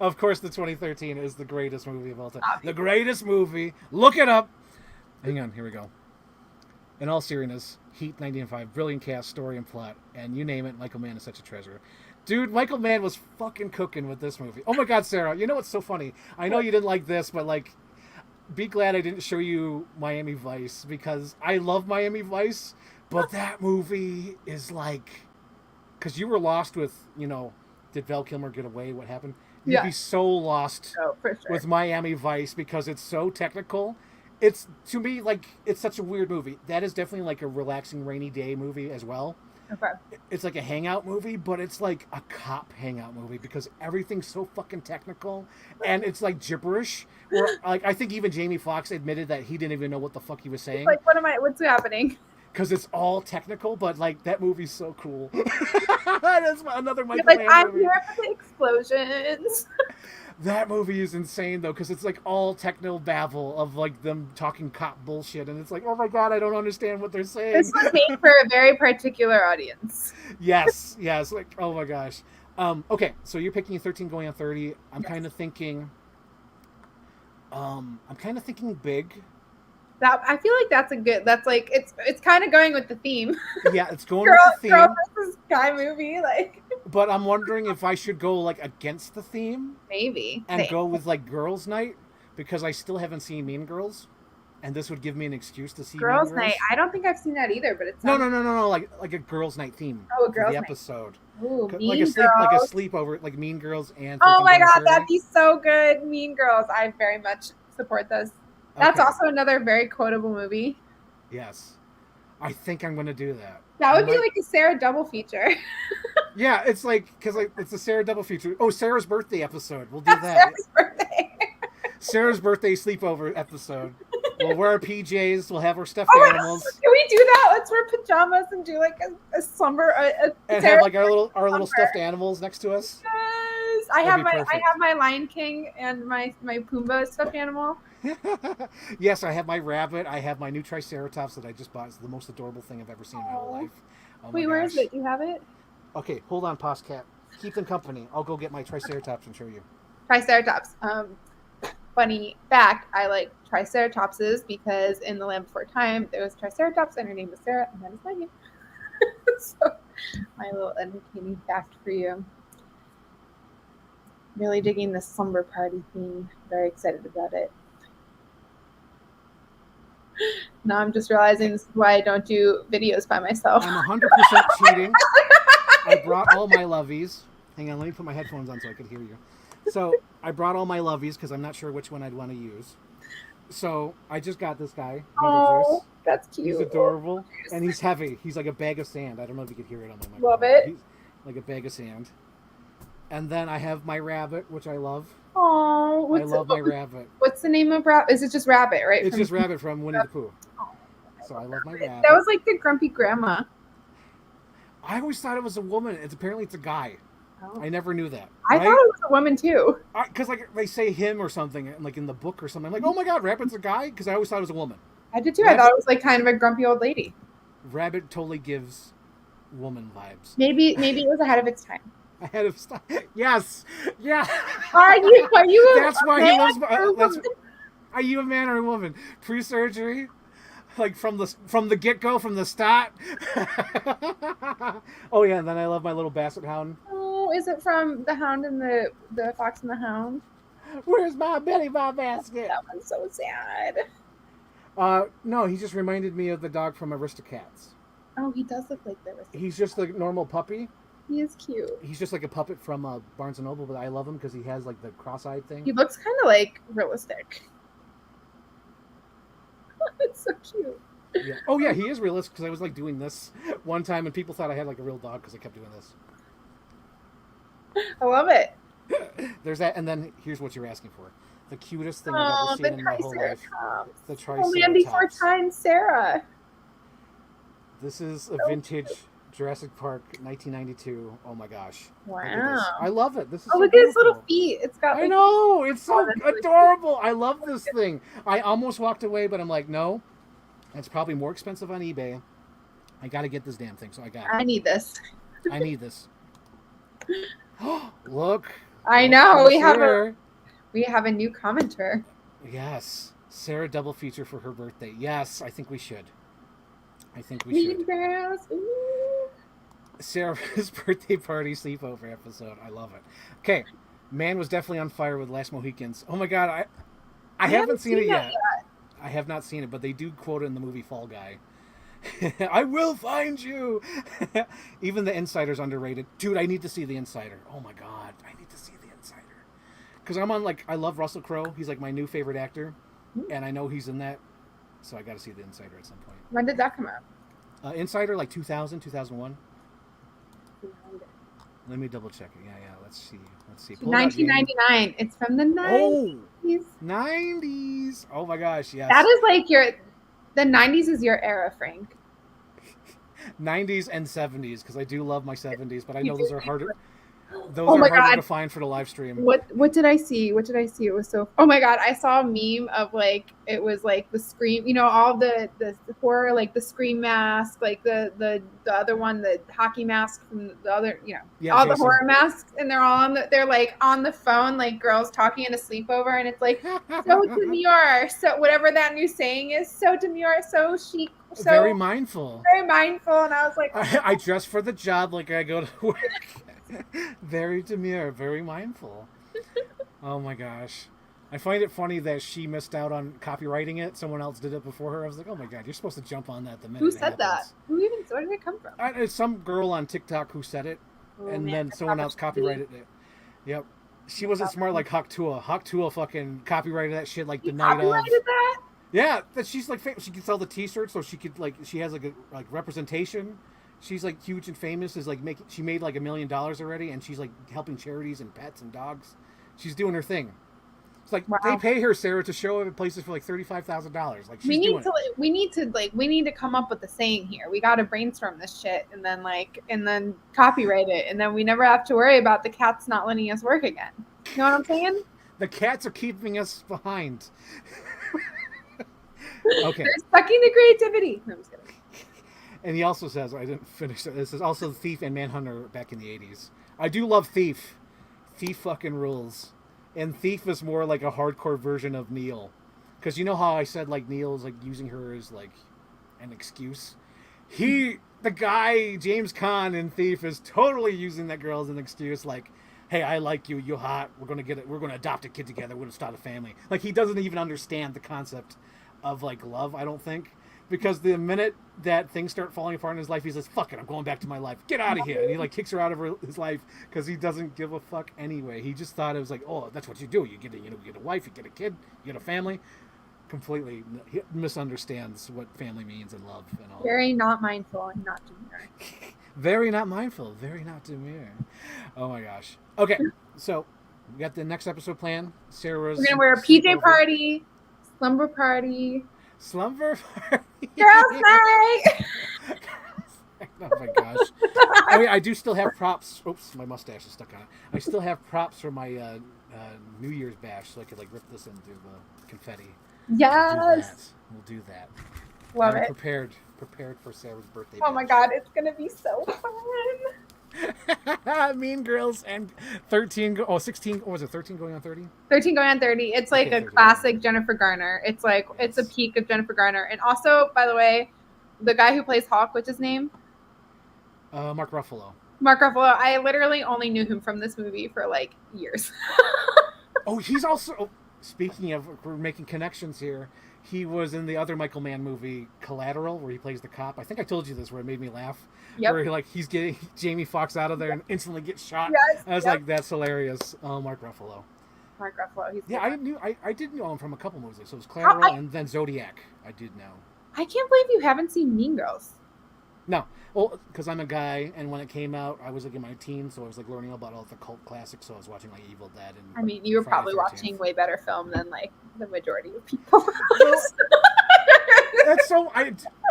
[SPEAKER 1] Of course, the 2013 is the greatest movie of all time. Obviously. The greatest movie. Look it up. Hang on. Here we go. In all seriousness, Heat 1995, brilliant cast, story, and plot, and you name it, Michael Mann is such a treasure. Dude, Michael Mann was fucking cooking with this movie. Oh my God, Sarah, you know what's so funny? I know you didn't like this, but be glad I didn't show you Miami Vice, because I love Miami Vice, but that movie is because you were lost with, did Val Kilmer get away? What happened? You'd be so lost with Miami Vice because it's so technical. It's, to me, it's such a weird movie. That is definitely a relaxing rainy day movie as well.
[SPEAKER 2] Okay.
[SPEAKER 1] It's a hangout movie, but it's a cop hangout movie because everything's so fucking technical and it's gibberish. Where I think even Jamie Foxx admitted that he didn't even know what the fuck he was saying.
[SPEAKER 2] What's happening?
[SPEAKER 1] Because it's all technical, but that movie's so cool. That's another Michael Mann
[SPEAKER 2] I'm
[SPEAKER 1] movie.
[SPEAKER 2] here for the explosions.
[SPEAKER 1] That movie is insane though, because it's like all techno babble of like them talking cop bullshit, and it's like, oh my god, I don't understand what they're
[SPEAKER 2] This
[SPEAKER 1] saying.
[SPEAKER 2] was made for a very particular audience.
[SPEAKER 1] Yes, yes, like oh my gosh. Okay, so you're picking 13 going on 30.
[SPEAKER 2] Yes.
[SPEAKER 1] I'm kind of thinking big.
[SPEAKER 2] That I feel like that's a good. That's like it's kind of going with the theme.
[SPEAKER 1] Yeah, it's going
[SPEAKER 2] Girl,
[SPEAKER 1] with the theme.
[SPEAKER 2] girl versus guy movie, like
[SPEAKER 1] But I'm wondering if I should go like against the theme
[SPEAKER 2] maybe.
[SPEAKER 1] and go with like Girls Night, because I still haven't seen Mean Girls, and this would give me an excuse to see
[SPEAKER 2] Girls
[SPEAKER 1] Mean Girls.
[SPEAKER 2] Night. I don't think I've seen that either, but it's
[SPEAKER 1] No, like a Girls Night theme.
[SPEAKER 2] Oh, a
[SPEAKER 1] for
[SPEAKER 2] Girls
[SPEAKER 1] the
[SPEAKER 2] Night.
[SPEAKER 1] episode.
[SPEAKER 2] Ooh,
[SPEAKER 1] like
[SPEAKER 2] Mean
[SPEAKER 1] a
[SPEAKER 2] Girls.
[SPEAKER 1] sleepover, like Mean Girls and.
[SPEAKER 2] Oh
[SPEAKER 1] 13
[SPEAKER 2] my
[SPEAKER 1] Going on
[SPEAKER 2] god,
[SPEAKER 1] 30.
[SPEAKER 2] that'd be so good. Mean Girls. I very much support this. That's
[SPEAKER 1] Okay.
[SPEAKER 2] also another very quotable movie.
[SPEAKER 1] Yes, I think I'm gonna do that.
[SPEAKER 2] That would be like a Sarah double feature.
[SPEAKER 1] Yeah, it's like because like it's a Sarah double feature. Oh, Sarah's birthday episode. We'll do
[SPEAKER 2] That's
[SPEAKER 1] that.
[SPEAKER 2] Sarah's birthday.
[SPEAKER 1] Sarah's birthday sleepover episode. We'll wear our PJs. We'll have our stuffed
[SPEAKER 2] Oh my
[SPEAKER 1] animals.
[SPEAKER 2] God, can we do that? Let's wear pajamas and do like a slumber.
[SPEAKER 1] And
[SPEAKER 2] Sarah's
[SPEAKER 1] have like our little
[SPEAKER 2] slumber.
[SPEAKER 1] stuffed animals next to us.
[SPEAKER 2] Yes.
[SPEAKER 1] That'd be
[SPEAKER 2] I
[SPEAKER 1] perfect.
[SPEAKER 2] have my Lion King and my Pumbaa stuffed animal.
[SPEAKER 1] Yes, I have my rabbit. I have my new Triceratops that I just bought. It's the most adorable thing I've ever seen in my whole life. Oh my
[SPEAKER 2] Wait, where is
[SPEAKER 1] gosh.
[SPEAKER 2] it? Do you have it?
[SPEAKER 1] Okay, hold on, Pause Cat. Keep them company. I'll go get my Triceratops and show you.
[SPEAKER 2] Triceratops. Funny fact, I like Triceratopses because in The Land Before Time there was Triceratops and her name was Sarah, and that is my name. So, my little entertaining fact for you. Really digging the slumber party theme. Very excited about it. Now I'm just realizing this is why I don't do videos by myself.
[SPEAKER 1] I'm 100% cheating. I brought all my lovies. Hang on, let me put my headphones on so I could hear you. So I brought all my lovies because I'm not sure which one I'd want to use. So I just got this guy.
[SPEAKER 2] Oh, that's cute.
[SPEAKER 1] He's adorable, and he's heavy. He's like a bag of sand. I don't know if you could hear it on my microphone.
[SPEAKER 2] Love it.
[SPEAKER 1] He's like a bag of sand. And then I have my rabbit, which I love.
[SPEAKER 2] Oh,
[SPEAKER 1] I love my rabbit.
[SPEAKER 2] What's the name of rabbit? Is it just rabbit, right?
[SPEAKER 1] It's just rabbit from Winnie the Pooh. So I love my rabbit.
[SPEAKER 2] That was like the grumpy grandma.
[SPEAKER 1] I always thought it was a woman. Apparently it's a guy.
[SPEAKER 2] Oh.
[SPEAKER 1] I never knew that.
[SPEAKER 2] I thought it was a woman too.
[SPEAKER 1] Because like they say him or something, like in the book or something. I'm like, oh my god, Rabbit's a guy? Because I always thought it was a woman.
[SPEAKER 2] I did too. I thought it was like kind of a grumpy old lady.
[SPEAKER 1] Rabbit totally gives woman vibes.
[SPEAKER 2] Maybe it was ahead of its time.
[SPEAKER 1] Ahead of stuff. Yes. Yeah.
[SPEAKER 2] Are you?
[SPEAKER 1] That's why he loves. Are you a man or a woman? Pre-surgery, like from the get-go, from the start. Oh yeah, and then I love my little basset hound.
[SPEAKER 2] Oh, is it from The Hound and the Fox and the Hound?
[SPEAKER 1] Where's my Betty Bob basket?
[SPEAKER 2] That one's so sad.
[SPEAKER 1] No, he just reminded me of the dog from Aristocats.
[SPEAKER 2] Oh, he does look like the Aristocats.
[SPEAKER 1] He's just a normal puppy.
[SPEAKER 2] He is cute.
[SPEAKER 1] He's just like a puppet from Barnes & Noble, but I love him because he has like the cross-eyed thing.
[SPEAKER 2] He looks kind of like realistic. It's so cute.
[SPEAKER 1] Yeah. Oh yeah, he is realistic because I was like doing this one time and people thought I had like a real dog because I kept doing this.
[SPEAKER 2] I love it.
[SPEAKER 1] There's that, and then here's what you're asking for: the cutest thing I've ever seen in my whole life. The Triceratops.
[SPEAKER 2] Land Before Time, Sarah.
[SPEAKER 1] This is a vintage Jurassic Park 1992. Oh my gosh!
[SPEAKER 2] Wow.
[SPEAKER 1] I love it. This is.
[SPEAKER 2] Oh,
[SPEAKER 1] so
[SPEAKER 2] look at his little
[SPEAKER 1] beautiful.
[SPEAKER 2] feet. It's got.
[SPEAKER 1] I know, it's so
[SPEAKER 2] that's really
[SPEAKER 1] adorable. I love this thing. I almost walked away, but I'm like, no, it's probably more expensive on eBay. I got to get this damn thing, so I got it.
[SPEAKER 2] I need this.
[SPEAKER 1] I need this. Look.
[SPEAKER 2] I know we
[SPEAKER 1] here.
[SPEAKER 2] have a new commenter.
[SPEAKER 1] Yes, Sarah double feature for her birthday. Yes, I think we should.
[SPEAKER 2] Mean Girls. Ooh.
[SPEAKER 1] Sarah's birthday party sleepover episode. I love it. Okay, Mann was definitely on fire with Last Mohicans. Oh my god, I haven't seen it yet. I have not seen it, but they do quote it in the movie Fall Guy. I will find you. Even the Insider's underrated. Dude, I need to see the Insider. Oh my god, I need to see the Insider. Because I'm on I love Russell Crowe. He's like my new favorite actor, and I know he's in that, so I got to see the Insider at some point.
[SPEAKER 2] When did that come out?
[SPEAKER 1] Insider, like 2000, 2001. Let me double check it. Yeah. Let's see.
[SPEAKER 2] 1999. It's from the 90s.
[SPEAKER 1] Oh, 90s. Oh my gosh, yes.
[SPEAKER 2] That is like the 90s is your era, Frank.
[SPEAKER 1] 90s and 70s, because I do love my 70s, but I know those are harder. Those
[SPEAKER 2] Oh
[SPEAKER 1] are
[SPEAKER 2] my
[SPEAKER 1] harder
[SPEAKER 2] god.
[SPEAKER 1] to find for the live stream.
[SPEAKER 2] What did I see? What did I see? It was so. Oh my god! I saw a meme of like it was like the scream. You know, all the horror, like the scream mask, like the other one, the hockey mask from the other. You know,
[SPEAKER 1] Yeah,
[SPEAKER 2] all the
[SPEAKER 1] Jason.
[SPEAKER 2] horror masks, and they're all on the. They're like on the phone, like girls talking in a sleepover, and it's like so demure. So whatever that new saying is, so demure, so chic,
[SPEAKER 1] Very
[SPEAKER 2] so
[SPEAKER 1] mindful.
[SPEAKER 2] very mindful. And I was like, oh my
[SPEAKER 1] I dress for the job like I go to work. Very demure, very mindful. Oh my gosh. I find it funny that she missed out on copywriting it. Someone else did it before her. I was like, oh my god, you're supposed to jump on that the minute
[SPEAKER 2] who
[SPEAKER 1] it
[SPEAKER 2] said that?
[SPEAKER 1] happens.
[SPEAKER 2] Who even? Where did it come from?
[SPEAKER 1] It's some girl on TikTok who said it,
[SPEAKER 2] Oh
[SPEAKER 1] and
[SPEAKER 2] man,
[SPEAKER 1] then someone else copyrighted it. Yep. She wasn't smart like Hawk Tua. Hawk Tua fucking copyrighted that shit like
[SPEAKER 2] He
[SPEAKER 1] the night of.
[SPEAKER 2] copyrighted that?
[SPEAKER 1] Yeah, that she's like she could sell the T-shirts, so she could like she has like a like representation. She's like huge and famous. Is like making she made like $1 million already, and she's like helping charities and pets and dogs. She's doing her thing. It's like
[SPEAKER 2] Wow.
[SPEAKER 1] they pay her, Sarah, to show up at places for like $35,000. Like she's doing it.
[SPEAKER 2] We need to come up with a saying here. We got to brainstorm this shit and then copyright it, and then we never have to worry about the cats not letting us work again. You know what I'm saying?
[SPEAKER 1] The cats are keeping us behind. Okay.
[SPEAKER 2] They're sucking the creativity. No, I'm just kidding.
[SPEAKER 1] And he also says, I didn't finish it. This is also Thief and Manhunter back in the 80s. I do love Thief. Thief fucking rules. And Thief is more like a hardcore version of Neil. Because you know how I said like Neil is like using her as like an excuse? The guy, James Caan in Thief, is totally using that girl as an excuse. Like, hey, I like you, you're hot, we're gonna adopt a kid together, we're gonna start a family. Like, he doesn't even understand the concept of like love, I don't think. Because the minute that things start falling apart in his life, he says, fuck it, I'm going back to my life. Get out of here. And he like kicks her out of his life because he doesn't give a fuck anyway. He just thought it was like, oh, that's what you do. You get a wife, you get a kid, you get a family. Completely misunderstands what family means and love and all.
[SPEAKER 2] Very not mindful and not demure.
[SPEAKER 1] Very not mindful. Very not demure. Oh my gosh. Okay, so we got the next episode planned. Sarah's.
[SPEAKER 2] We're gonna wear a PJ party, slumber party.
[SPEAKER 1] Slumber party.
[SPEAKER 2] Girls' night.
[SPEAKER 1] Oh my gosh. I mean, I do still have props. Oops, my mustache is stuck on it. I still have props for my New Year's bash, so I could like rip this into the confetti.
[SPEAKER 2] Yes.
[SPEAKER 1] We'll do that.
[SPEAKER 2] Love
[SPEAKER 1] I'm
[SPEAKER 2] it.
[SPEAKER 1] prepared for Sarah's birthday.
[SPEAKER 2] Oh my god, it's gonna be so fun.
[SPEAKER 1] Mean Girls and 16, what was it, 13 going on 30?
[SPEAKER 2] 13 going on 30. It's like a classic Jennifer Garner. It's like, it's a peak of Jennifer Garner. And also, by the way, the guy who plays Hawk, what's his name?
[SPEAKER 1] Mark Ruffalo.
[SPEAKER 2] Mark Ruffalo. I literally only knew him from this movie for like years.
[SPEAKER 1] Oh, he's also, speaking of, we're making connections here. He was in the other Michael Mann movie, Collateral, where he plays the cop. I think I told you this, where it made me laugh.
[SPEAKER 2] Yep.
[SPEAKER 1] Where he's getting Jamie Foxx out of there and instantly gets shot.
[SPEAKER 2] Yes,
[SPEAKER 1] I was like, that's hilarious. Oh, Mark Ruffalo.
[SPEAKER 2] Mark Ruffalo.
[SPEAKER 1] Yeah, I did know him from a couple movies. So it was Collateral and then Zodiac. I did know.
[SPEAKER 2] I can't believe you haven't seen Mean Girls.
[SPEAKER 1] No, well, because I'm a guy, and when it came out, I was like in my teens, so I was like learning about all the cult classics. So I was watching like Evil Dead and.
[SPEAKER 2] I mean, you were
[SPEAKER 1] Friday
[SPEAKER 2] probably
[SPEAKER 1] 13th.
[SPEAKER 2] watching way better film than like the majority of people.
[SPEAKER 1] That's so.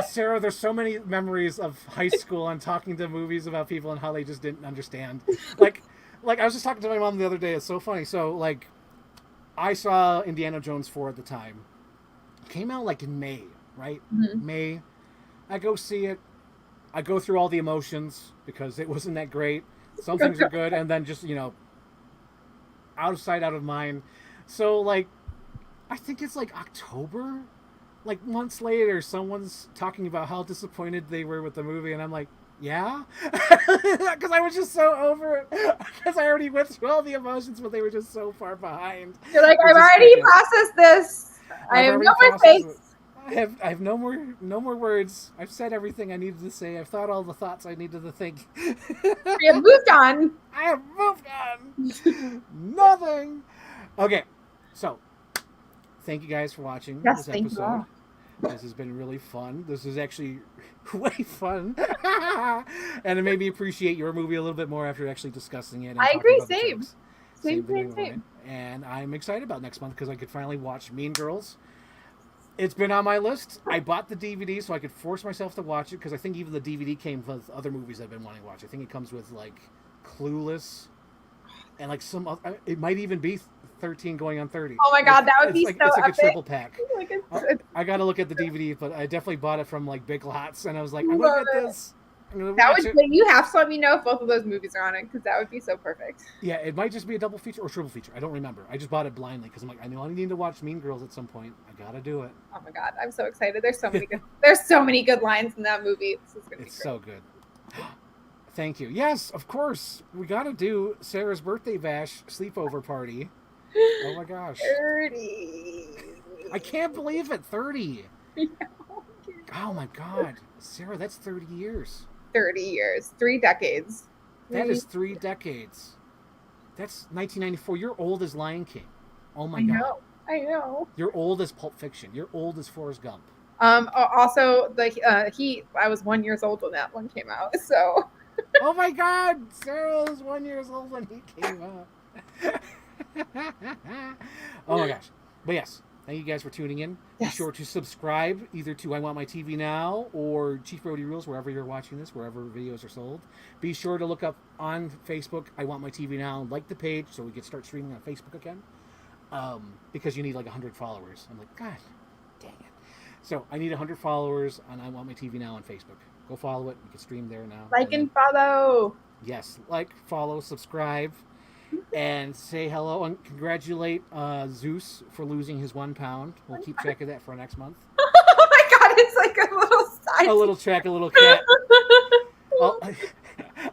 [SPEAKER 1] Sarah, there's so many memories of high school and talking to movies about people and how they just didn't understand. Like I was just talking to my mom the other day. It's so funny. So like, I saw Indiana Jones 4 at the time. It came out like in May, right?
[SPEAKER 2] Mm-hmm.
[SPEAKER 1] May. I go see it. I go through all the emotions because it wasn't that great. Some things are good, and then just out of sight, out of mind. So like, I think it's like October. Like months later, someone's talking about how disappointed they were with the movie, and I'm like, yeah? Because I was just so over it. Because I already went through all the emotions, but they were just so far behind.
[SPEAKER 2] You're like, I've already processed this. I have no more space.
[SPEAKER 1] I have no more words. I've said everything I needed to say. I've thought all the thoughts I needed to think.
[SPEAKER 2] We have moved on.
[SPEAKER 1] I have moved on. Nothing. Okay, so thank you guys for watching this episode. This has been really fun. This is actually way fun. And it made me appreciate your movie a little bit more after actually discussing it. And
[SPEAKER 2] I agree.
[SPEAKER 1] Same. And I'm excited about next month because I could finally watch Mean Girls. It's been on my list. I bought the DVD so I could force myself to watch it because I think even the DVD came with other movies I've been wanting to watch. I think it comes with like Clueless and like it might even be 13 going on 30.
[SPEAKER 2] Oh my god, that would be so
[SPEAKER 1] it's like
[SPEAKER 2] epic.
[SPEAKER 1] a triple pack.
[SPEAKER 2] Like
[SPEAKER 1] I gotta look at the DVD, but I definitely bought it from like Big Lots, and I was like, I'm
[SPEAKER 2] Love
[SPEAKER 1] gonna get
[SPEAKER 2] it.
[SPEAKER 1] this. I'm gonna
[SPEAKER 2] that
[SPEAKER 1] watch
[SPEAKER 2] would
[SPEAKER 1] it.
[SPEAKER 2] you have to let me know if both of those movies are on it because that would be so perfect.
[SPEAKER 1] Yeah, it might just be a double feature or triple feature. I don't remember. I just bought it blindly because I'm like, I know I need to watch Mean Girls at some point. I gotta do it.
[SPEAKER 2] Oh my god, I'm so excited. There's so many good lines in that movie. This is gonna be
[SPEAKER 1] It's
[SPEAKER 2] great.
[SPEAKER 1] so good. Thank you. Yes, of course. We gotta do Sarah's birthday bash sleepover party. Oh my gosh.
[SPEAKER 2] 30.
[SPEAKER 1] I can't believe it. 30.
[SPEAKER 2] Yeah.
[SPEAKER 1] Oh my god. Sarah, that's 30 years.
[SPEAKER 2] 30 years, 3 decades.
[SPEAKER 1] That is 3 decades. That's 1994. You're old as Lion King. Oh my
[SPEAKER 2] I
[SPEAKER 1] god.
[SPEAKER 2] know. I know.
[SPEAKER 1] You're old as Pulp Fiction. You're old as Forrest Gump.
[SPEAKER 2] Also, I was 1 year old when that one came out. So.
[SPEAKER 1] Oh my god. Sarah was 1 year old when he came out. Oh my gosh. But yes, thank you guys for tuning in.
[SPEAKER 2] Yes.
[SPEAKER 1] Be sure to subscribe either to I Want My TV Now or Chief Brody Rules, wherever you're watching this, wherever videos are sold. Be sure to look up on Facebook, I Want My TV Now, and like the page so we can start streaming on Facebook again. Because you need like 100 followers. I'm like, God dang it. So I need 100 followers on I Want My TV Now on Facebook. Go follow it. You can stream there now.
[SPEAKER 2] Like and follow.
[SPEAKER 1] Yes, like, follow, subscribe, and say hello and congratulate Zeus for losing his 1 pound. We'll keep track of that for next month.
[SPEAKER 2] Oh my god, it's like a little side.
[SPEAKER 1] A little track, a little cat.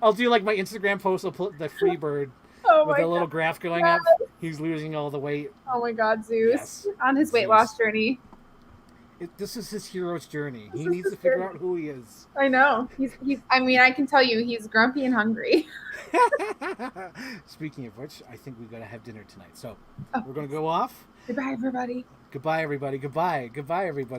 [SPEAKER 1] I'll do like my Instagram post. I'll put the free bird
[SPEAKER 2] Oh
[SPEAKER 1] with
[SPEAKER 2] my
[SPEAKER 1] a little
[SPEAKER 2] god.
[SPEAKER 1] graph going up. He's losing all the weight.
[SPEAKER 2] Oh my god, Zeus.
[SPEAKER 1] Yes.
[SPEAKER 2] On his weight
[SPEAKER 1] Zeus.
[SPEAKER 2] loss journey.
[SPEAKER 1] This is his hero's journey.
[SPEAKER 2] This
[SPEAKER 1] He
[SPEAKER 2] is
[SPEAKER 1] needs to
[SPEAKER 2] his
[SPEAKER 1] figure
[SPEAKER 2] journey.
[SPEAKER 1] out who he is.
[SPEAKER 2] I know. He's I mean, I can tell you he's grumpy and hungry.
[SPEAKER 1] Speaking of which, I think we've got to have dinner tonight. So
[SPEAKER 2] Oh.
[SPEAKER 1] we're going to go off.
[SPEAKER 2] Goodbye, everybody.
[SPEAKER 1] Goodbye, everybody. Goodbye. Goodbye, everybody.